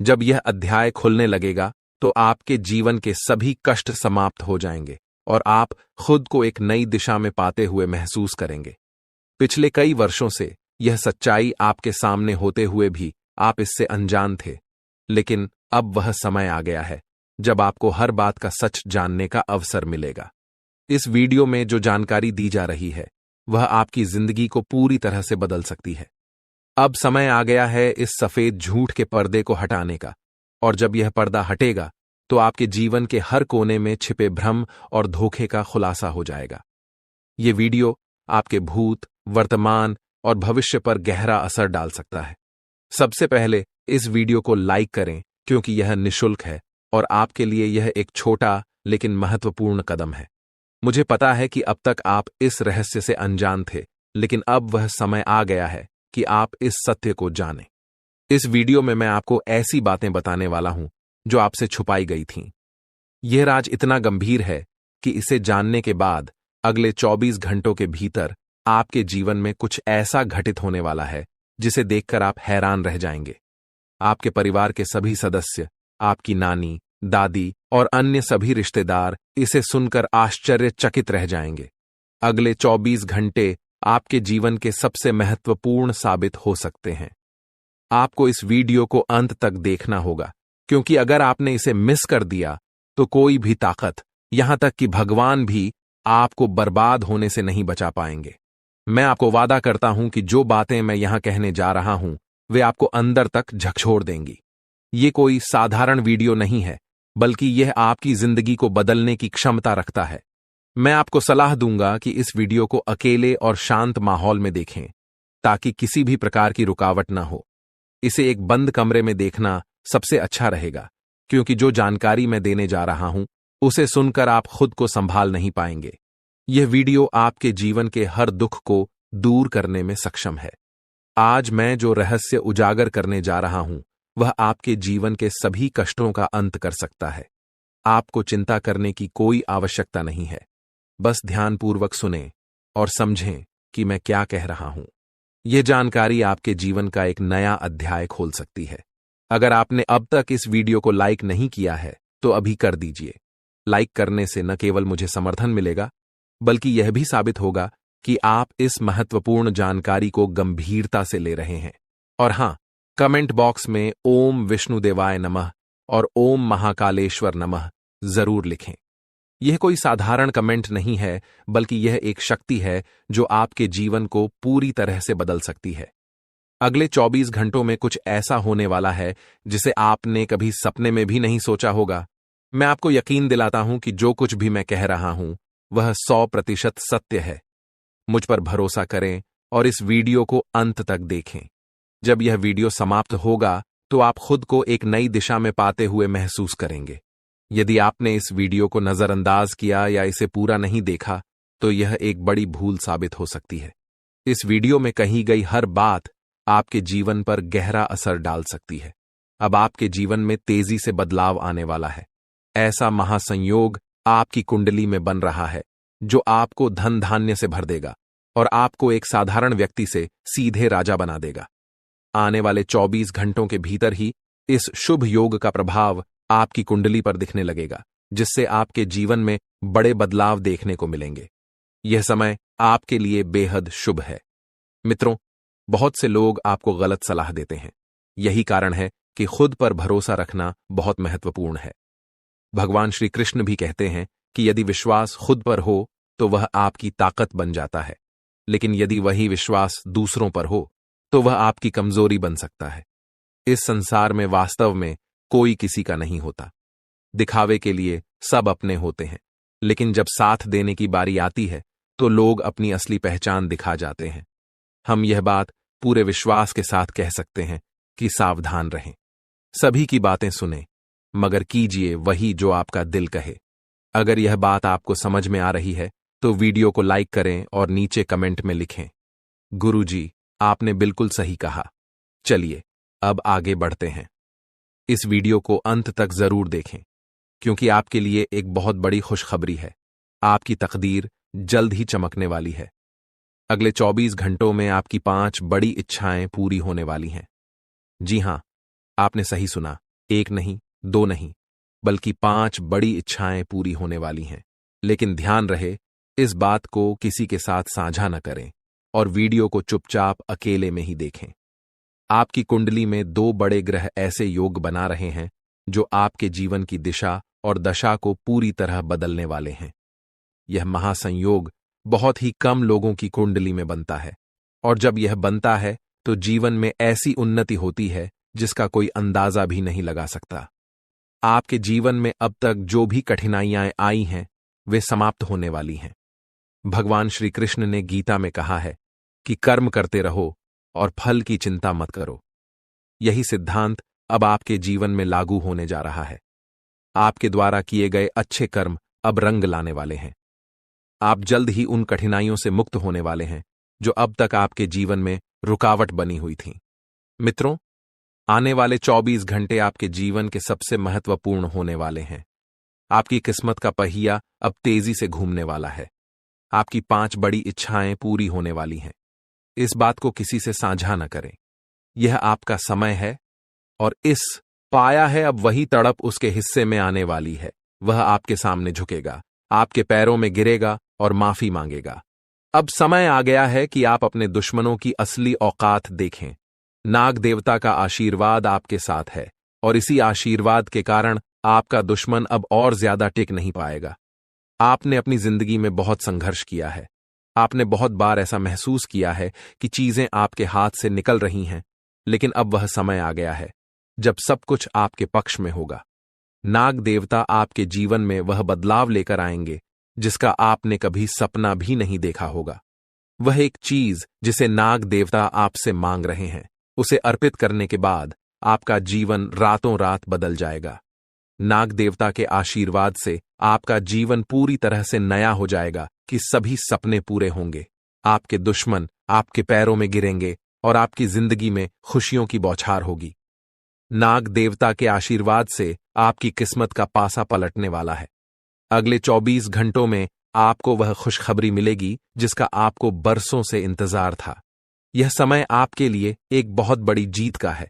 जब यह अध्याय खुलने लगेगा तो आपके जीवन के सभी कष्ट समाप्त हो जाएंगे और आप खुद को एक नई दिशा में पाते हुए महसूस करेंगे। पिछले कई वर्षों से यह सच्चाई आपके सामने होते हुए भी आप इससे अनजान थे, लेकिन अब वह समय आ गया है जब आपको हर बात का सच जानने का अवसर मिलेगा। इस वीडियो में जो जानकारी दी जा रही है वह आपकी जिंदगी को पूरी तरह से बदल सकती है। अब समय आ गया है इस सफेद झूठ के पर्दे को हटाने का, और जब यह पर्दा हटेगा तो आपके जीवन के हर कोने में छिपे भ्रम और धोखे का खुलासा हो जाएगा। यह वीडियो आपके भूत, वर्तमान और भविष्य पर गहरा असर डाल सकता है। सबसे पहले इस वीडियो को लाइक करें, क्योंकि यह निःशुल्क है और आपके लिए यह एक छोटा लेकिन महत्वपूर्ण कदम है। मुझे पता है कि अब तक आप इस रहस्य से अनजान थे, लेकिन अब वह समय आ गया है कि आप इस सत्य को जानें। इस वीडियो में मैं आपको ऐसी बातें बताने वाला हूं जो आपसे छुपाई गई थीं। यह राज इतना गंभीर है कि इसे जानने के बाद अगले 24 घंटों के भीतर आपके जीवन में कुछ ऐसा घटित होने वाला है जिसे देखकर आप हैरान रह जाएंगे। आपके परिवार के सभी सदस्य, आपकी नानी, दादी और अन्य सभी रिश्तेदार इसे सुनकर आश्चर्यचकित रह जाएंगे। अगले 24 घंटे आपके जीवन के सबसे महत्वपूर्ण साबित हो सकते हैं। आपको इस वीडियो को अंत तक देखना होगा, क्योंकि अगर आपने इसे मिस कर दिया तो कोई भी ताकत, यहां तक कि भगवान भी, आपको बर्बाद होने से नहीं बचा पाएंगे। मैं आपको वादा करता हूं कि जो बातें मैं यहां कहने जा रहा हूं वे आपको अंदर तक झकझोर देंगी। ये कोई साधारण वीडियो नहीं है, बल्कि यह आपकी जिंदगी को बदलने की क्षमता रखता है। मैं आपको सलाह दूंगा कि इस वीडियो को अकेले और शांत माहौल में देखें, ताकि किसी भी प्रकार की रुकावट न हो। इसे एक बंद कमरे में देखना सबसे अच्छा रहेगा, क्योंकि जो जानकारी मैं देने जा रहा हूं उसे सुनकर आप खुद को संभाल नहीं पाएंगे। यह वीडियो आपके जीवन के हर दुख को दूर करने में सक्षम है। आज मैं जो रहस्य उजागर करने जा रहा हूं वह आपके जीवन के सभी कष्टों का अंत कर सकता है। आपको चिंता करने की कोई आवश्यकता नहीं है। बस ध्यानपूर्वक सुनें और समझें कि मैं क्या कह रहा हूं। यह जानकारी आपके जीवन का एक नया अध्याय खोल सकती है। अगर आपने अब तक इस वीडियो को लाइक नहीं किया है तो अभी कर दीजिए। लाइक करने से न केवल मुझे समर्थन मिलेगा, बल्कि यह भी साबित होगा कि आप इस महत्वपूर्ण जानकारी को गंभीरता से ले रहे हैं। और हां, कमेंट बॉक्स में ओम विष्णुदेवाय नमः और ओम महाकालेश्वर नमः जरूर लिखें। यह कोई साधारण कमेंट नहीं है, बल्कि यह एक शक्ति है जो आपके जीवन को पूरी तरह से बदल सकती है। अगले 24 घंटों में कुछ ऐसा होने वाला है जिसे आपने कभी सपने में भी नहीं सोचा होगा। मैं आपको यकीन दिलाता हूं कि जो कुछ भी मैं कह रहा हूं वह 100% सत्य है। मुझ पर भरोसा करें और इस वीडियो को अंत तक देखें। जब यह वीडियो समाप्त होगा तो आप खुद को एक नई दिशा में पाते हुए महसूस करेंगे। यदि आपने इस वीडियो को नजरअंदाज किया या इसे पूरा नहीं देखा तो यह एक बड़ी भूल साबित हो सकती है। इस वीडियो में कही गई हर बात आपके जीवन पर गहरा असर डाल सकती है। अब आपके जीवन में तेजी से बदलाव आने वाला है। ऐसा महासंयोग आपकी कुंडली में बन रहा है जो आपको धन धान्य से भर देगा और आपको एक साधारण व्यक्ति से सीधे राजा बना देगा। आने वाले 24 घंटों के भीतर ही इस शुभ योग का प्रभाव आपकी कुंडली पर दिखने लगेगा, जिससे आपके जीवन में बड़े बदलाव देखने को मिलेंगे। यह समय आपके लिए बेहद शुभ है। मित्रों, बहुत से लोग आपको गलत सलाह देते हैं। यही कारण है कि खुद पर भरोसा रखना बहुत महत्वपूर्ण है। भगवान श्री कृष्ण भी कहते हैं कि यदि विश्वास खुद पर हो तो वह आपकी ताकत बन जाता है, लेकिन यदि वही विश्वास दूसरों पर हो तो वह आपकी कमजोरी बन सकता है। इस संसार में वास्तव में कोई किसी का नहीं होता। दिखावे के लिए सब अपने होते हैं, लेकिन जब साथ देने की बारी आती है तो लोग अपनी असली पहचान दिखा जाते हैं। हम यह बात पूरे विश्वास के साथ कह सकते हैं कि सावधान रहें। सभी की बातें सुनें, मगर कीजिए वही जो आपका दिल कहे। अगर यह बात आपको समझ में आ रही है तो वीडियो को लाइक करें और नीचे कमेंट में लिखें, गुरुजी, आपने बिल्कुल सही कहा। चलिए अब आगे बढ़ते हैं। इस वीडियो को अंत तक जरूर देखें, क्योंकि आपके लिए एक बहुत बड़ी खुशखबरी है। आपकी तकदीर जल्द ही चमकने वाली है। अगले 24 घंटों में आपकी 5 बड़ी इच्छाएं पूरी होने वाली हैं। जी हां, आपने सही सुना, 1 नहीं, 2 नहीं, बल्कि 5 बड़ी इच्छाएं पूरी होने वाली हैं। लेकिन ध्यान रहे, इस बात को किसी के साथ साझा न करें और वीडियो को चुपचाप अकेले में ही देखें। आपकी कुंडली में 2 बड़े ग्रह ऐसे योग बना रहे हैं जो आपके जीवन की दिशा और दशा को पूरी तरह बदलने वाले हैं। यह महासंयोग बहुत ही कम लोगों की कुंडली में बनता है, और जब यह बनता है तो जीवन में ऐसी उन्नति होती है जिसका कोई अंदाजा भी नहीं लगा सकता। आपके जीवन में अब तक जो भी कठिनाइयां आई हैं वे समाप्त होने वाली हैं। भगवान श्री कृष्ण ने गीता में कहा है कि कर्म करते रहो और फल की चिंता मत करो। यही सिद्धांत अब आपके जीवन में लागू होने जा रहा है। आपके द्वारा किए गए अच्छे कर्म अब रंग लाने वाले हैं। आप जल्द ही उन कठिनाइयों से मुक्त होने वाले हैं जो अब तक आपके जीवन में रुकावट बनी हुई थीं। मित्रों, आने वाले 24 घंटे आपके जीवन के सबसे महत्वपूर्ण होने वाले हैं। आपकी किस्मत का पहिया अब तेजी से घूमने वाला है। आपकी 5 बड़ी इच्छाएं पूरी होने वाली हैं। इस बात को किसी से साझा न करें। यह आपका समय है, और इस पाया है अब वही तड़प उसके हिस्से में आने वाली है। वह आपके सामने झुकेगा, आपके पैरों में गिरेगा और माफी मांगेगा। अब समय आ गया है कि आप अपने दुश्मनों की असली औकात देखें। नाग देवता का आशीर्वाद आपके साथ है, और इसी आशीर्वाद के कारण आपका दुश्मन अब और ज्यादा टिक नहीं पाएगा। आपने अपनी जिंदगी में बहुत संघर्ष किया है। आपने बहुत बार ऐसा महसूस किया है कि चीजें आपके हाथ से निकल रही हैं, लेकिन अब वह समय आ गया है जब सब कुछ आपके पक्ष में होगा। नाग देवता आपके जीवन में वह बदलाव लेकर आएंगे जिसका आपने कभी सपना भी नहीं देखा होगा। वह एक चीज जिसे नाग देवता आपसे मांग रहे हैं, उसे अर्पित करने के बाद आपका जीवन रातों रात बदल जाएगा। नाग देवता के आशीर्वाद से आपका जीवन पूरी तरह से नया हो जाएगा कि सभी सपने पूरे होंगे। आपके दुश्मन आपके पैरों में गिरेंगे और आपकी जिंदगी में खुशियों की बौछार होगी। नाग देवता के आशीर्वाद से आपकी किस्मत का पासा पलटने वाला है। अगले 24 घंटों में आपको वह खुशखबरी मिलेगी जिसका आपको बरसों से इंतजार था। यह समय आपके लिए एक बहुत बड़ी जीत का है।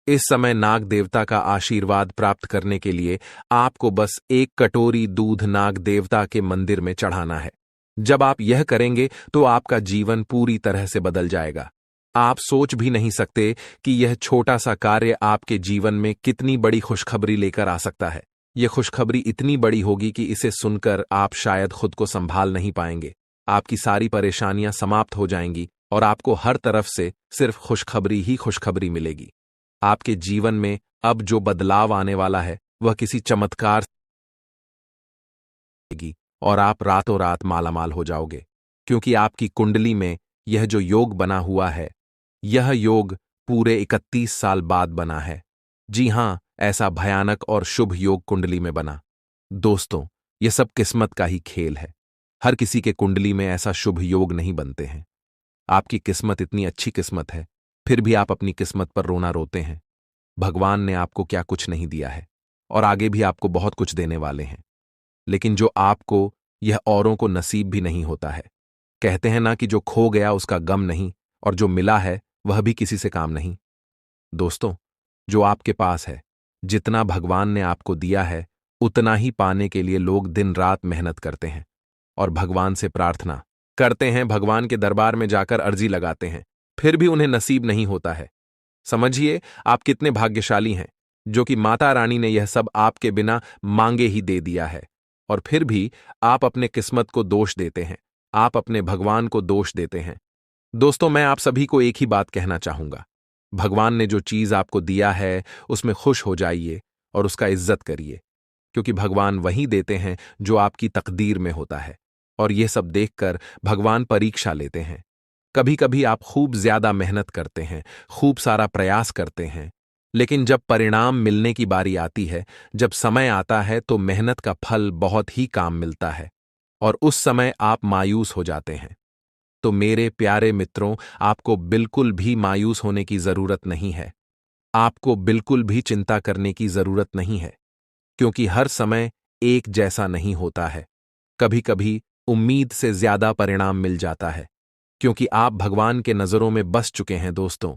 इस समय नाग देवता का आशीर्वाद प्राप्त करने के लिए आपको बस 1 कटोरी दूध नाग देवता के मंदिर में चढ़ाना है। जब आप यह करेंगे तो आपका जीवन पूरी तरह से बदल जाएगा। आप सोच भी नहीं सकते कि यह छोटा सा कार्य आपके जीवन में कितनी बड़ी खुशखबरी लेकर आ सकता है। यह खुशखबरी इतनी बड़ी होगी कि इसे सुनकर आप शायद खुद को संभाल नहीं पाएंगे। आपकी सारी परेशानियां समाप्त हो जाएंगी और आपको हर तरफ से सिर्फ खुशखबरी ही खुशखबरी मिलेगी। आपके जीवन में अब जो बदलाव आने वाला है वह किसी चमत्कार और आप रातों रात मालामाल हो जाओगे, क्योंकि आपकी कुंडली में यह जो योग बना हुआ है, यह योग पूरे 31 साल बाद बना है। जी हां, ऐसा भयानक और शुभ योग कुंडली में बना। दोस्तों, यह सब किस्मत का ही खेल है। हर किसी के कुंडली में ऐसा शुभ योग नहीं बनते हैं। आपकी किस्मत इतनी अच्छी किस्मत है, फिर भी आप अपनी किस्मत पर रोना रोते हैं। भगवान ने आपको क्या कुछ नहीं दिया है और आगे भी आपको बहुत कुछ देने वाले हैं, लेकिन जो आपको, यह औरों को नसीब भी नहीं होता है। कहते हैं ना कि जो खो गया उसका गम नहीं, और जो मिला है वह भी किसी से काम नहीं। दोस्तों, जो आपके पास है, जितना भगवान ने आपको दिया है, उतना ही पाने के लिए लोग दिन रात मेहनत करते हैं और भगवान से प्रार्थना करते हैं, भगवान के दरबार में जाकर अर्जी लगाते हैं, फिर भी उन्हें नसीब नहीं होता है। समझिए आप कितने भाग्यशाली हैं, जो कि माता रानी ने यह सब आपके बिना मांगे ही दे दिया है। और फिर भी आप अपने किस्मत को दोष देते हैं, आप अपने भगवान को दोष देते हैं। दोस्तों, मैं आप सभी को एक ही बात कहना चाहूंगा, भगवान ने जो चीज आपको दिया है उसमें खुश हो जाइए और उसका इज्जत करिए, क्योंकि भगवान वही देते हैं जो आपकी तकदीर में होता है। और यह सब देखकर भगवान परीक्षा लेते हैं। कभी कभी आप खूब ज्यादा मेहनत करते हैं, खूब सारा प्रयास करते हैं, लेकिन जब परिणाम मिलने की बारी आती है, जब समय आता है, तो मेहनत का फल बहुत ही काम मिलता है और उस समय आप मायूस हो जाते हैं। तो मेरे प्यारे मित्रों, आपको बिल्कुल भी मायूस होने की जरूरत नहीं है। आपको बिल्कुल भी चिंता करने की जरूरत नहीं है, क्योंकि हर समय एक जैसा नहीं होता है। कभी कभी उम्मीद से ज्यादा परिणाम मिल जाता है, क्योंकि आप भगवान के नजरों में बस चुके हैं। दोस्तों,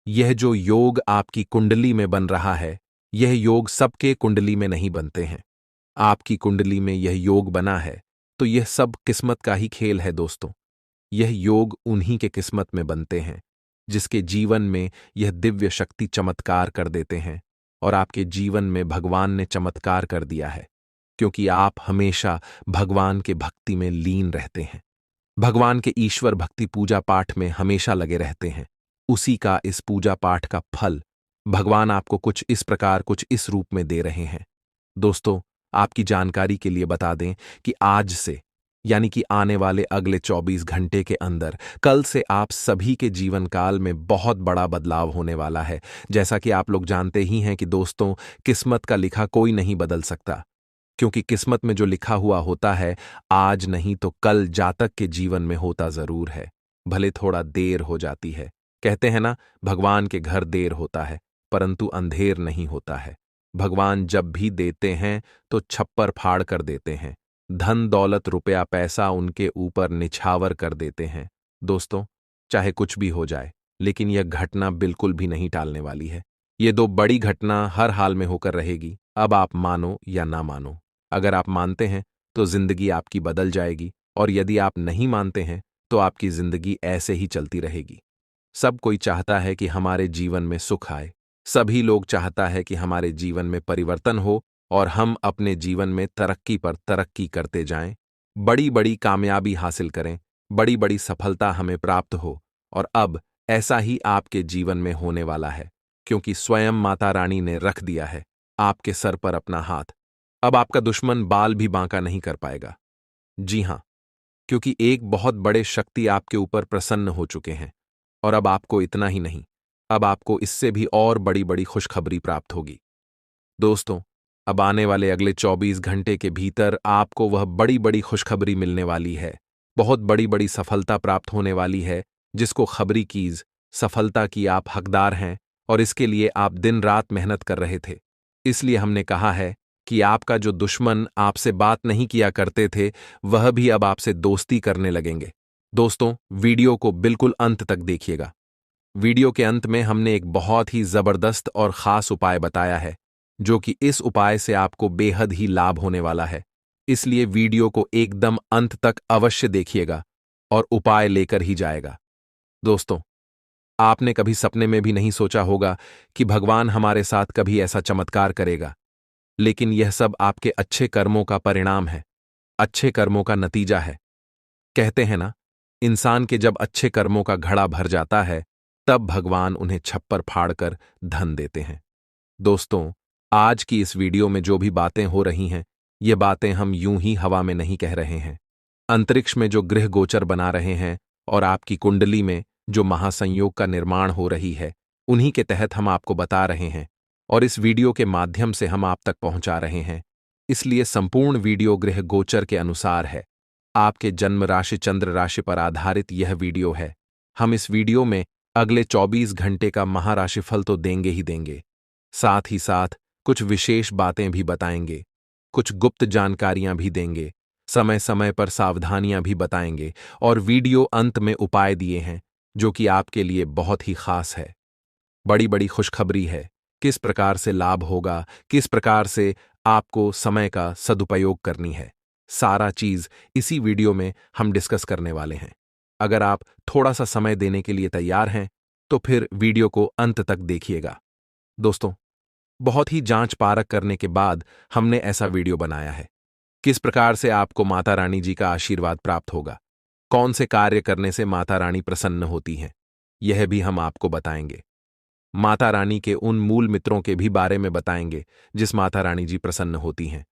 यह जो योग आपकी कुंडली में बन रहा है, यह योग सबके कुंडली में नहीं बनते हैं। आपकी कुंडली में यह योग बना है, तो यह सब किस्मत का ही खेल है। दोस्तों, यह योग उन्हीं के किस्मत में बनते हैं, जिसके जीवन में यह दिव्य शक्ति चमत्कार कर देते हैं। और आपके जीवन में भगवान ने चमत्कार कर दिया है, क्योंकि आप हमेशा भगवान के भक्ति में लीन रहते हैं, भगवान के ईश्वर भक्ति पूजा पाठ में हमेशा लगे रहते हैं। उसी का इस पूजा पाठ का फल भगवान आपको कुछ इस प्रकार, कुछ इस रूप में दे रहे हैं। दोस्तों, आपकी जानकारी के लिए बता दें कि आज से, यानी कि आने वाले अगले 24 घंटे के अंदर, कल से आप सभी के जीवन काल में बहुत बड़ा बदलाव होने वाला है। जैसा कि आप लोग जानते ही हैं कि दोस्तों, किस्मत का लिखा कोई नहीं बदल सकता, क्योंकि किस्मत में जो लिखा हुआ होता है, आज नहीं तो कल जातक के जीवन में होता जरूर है, भले थोड़ा देर हो जाती है। कहते हैं ना, भगवान के घर देर होता है परंतु अंधेर नहीं होता है। भगवान जब भी देते हैं तो छप्पर फाड़ कर देते हैं, धन दौलत रुपया पैसा उनके ऊपर निछावर कर देते हैं। दोस्तों, चाहे कुछ भी हो जाए, लेकिन यह घटना बिल्कुल भी नहीं टालने वाली है। ये दो बड़ी घटना हर हाल में होकर रहेगी। अब आप मानो या ना मानो, अगर आप मानते हैं तो जिंदगी आपकी बदल जाएगी, और यदि आप नहीं मानते हैं तो आपकी जिंदगी ऐसे ही चलती रहेगी। सब कोई चाहता है कि हमारे जीवन में सुख आए, सभी लोग चाहता है कि हमारे जीवन में परिवर्तन हो और हम अपने जीवन में तरक्की पर तरक्की करते जाएं, बड़ी बड़ी कामयाबी हासिल करें, बड़ी बड़ी सफलता हमें प्राप्त हो। और अब ऐसा ही आपके जीवन में होने वाला है, क्योंकि स्वयं माता रानी ने रख दिया है आपके सर पर अपना हाथ। अब आपका दुश्मन बाल भी बांका नहीं कर पाएगा। जी हां, क्योंकि एक बहुत बड़े शक्ति आपके ऊपर प्रसन्न हो चुके हैं। और अब आपको इतना ही नहीं, अब आपको इससे भी और बड़ी बड़ी खुशखबरी प्राप्त होगी। दोस्तों, अब आने वाले अगले 24 घंटे के भीतर आपको वह बड़ी बड़ी खुशखबरी मिलने वाली है, बहुत बड़ी बड़ी सफलता प्राप्त होने वाली है, जिसको खबरी कीज, सफलता की आप हकदार हैं, और इसके लिए आप दिन रात मेहनत कर रहे थे। इसलिए हमने कहा है कि आपका जो दुश्मन आपसे बात नहीं किया करते थे, वह भी अब आपसे दोस्ती करने लगेंगे। दोस्तों, वीडियो को बिल्कुल अंत तक देखिएगा। वीडियो के अंत में हमने एक बहुत ही जबरदस्त और खास उपाय बताया है, जो कि इस उपाय से आपको बेहद ही लाभ होने वाला है। इसलिए वीडियो को एकदम अंत तक अवश्य देखिएगा और उपाय लेकर ही जाएगा। दोस्तों, आपने कभी सपने में भी नहीं सोचा होगा कि भगवान हमारे साथ कभी ऐसा चमत्कार करेगा, लेकिन यह सब आपके अच्छे कर्मों का परिणाम है, अच्छे कर्मों का नतीजा है। कहते हैं ना, इंसान के जब अच्छे कर्मों का घड़ा भर जाता है, तब भगवान उन्हें छप्पर फाड़कर धन देते हैं। दोस्तों, आज की इस वीडियो में जो भी बातें हो रही हैं, ये बातें हम यूं ही हवा में नहीं कह रहे हैं। अंतरिक्ष में जो गृह गोचर बना रहे हैं, और आपकी कुंडली में जो महासंयोग का निर्माण हो रही है, उन्हीं के तहत हम आपको बता रहे हैं और इस वीडियो के माध्यम से हम आप तक पहुंचा रहे हैं। इसलिए संपूर्ण वीडियो गृह गोचर के अनुसार है। आपके जन्म राशि चंद्र राशि पर आधारित यह वीडियो है। हम इस वीडियो में अगले 24 घंटे का महाराशिफल तो देंगे ही देंगे, साथ ही साथ कुछ विशेष बातें भी बताएंगे, कुछ गुप्त जानकारियां भी देंगे, समय समय पर सावधानियां भी बताएंगे और वीडियो अंत में उपाय दिए हैं जो कि आपके लिए बहुत ही खास है। बड़ी बड़ी खुशखबरी है, किस प्रकार से लाभ होगा, किस प्रकार से आपको समय का सदुपयोग करनी है, सारा चीज इसी वीडियो में हम डिस्कस करने वाले हैं। अगर आप थोड़ा सा समय देने के लिए तैयार हैं तो फिर वीडियो को अंत तक देखिएगा। दोस्तों, बहुत ही जांच पारख करने के बाद हमने ऐसा वीडियो बनाया है। किस प्रकार से आपको माता रानी जी का आशीर्वाद प्राप्त होगा, कौन से कार्य करने से माता रानी प्रसन्न होती हैं, यह भी हम आपको बताएंगे। माता रानी के उन मूल मित्रों के भी बारे में बताएंगे जिस माता रानी जी प्रसन्न होती हैं।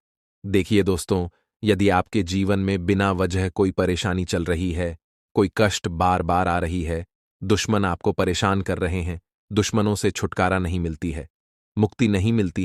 देखिए दोस्तों, यदि आपके जीवन में बिना वजह कोई परेशानी चल रही है, कोई कष्ट बार बार आ रही है, दुश्मन आपको परेशान कर रहे हैं, दुश्मनों से छुटकारा नहीं मिलती है, मुक्ति नहीं मिलती है,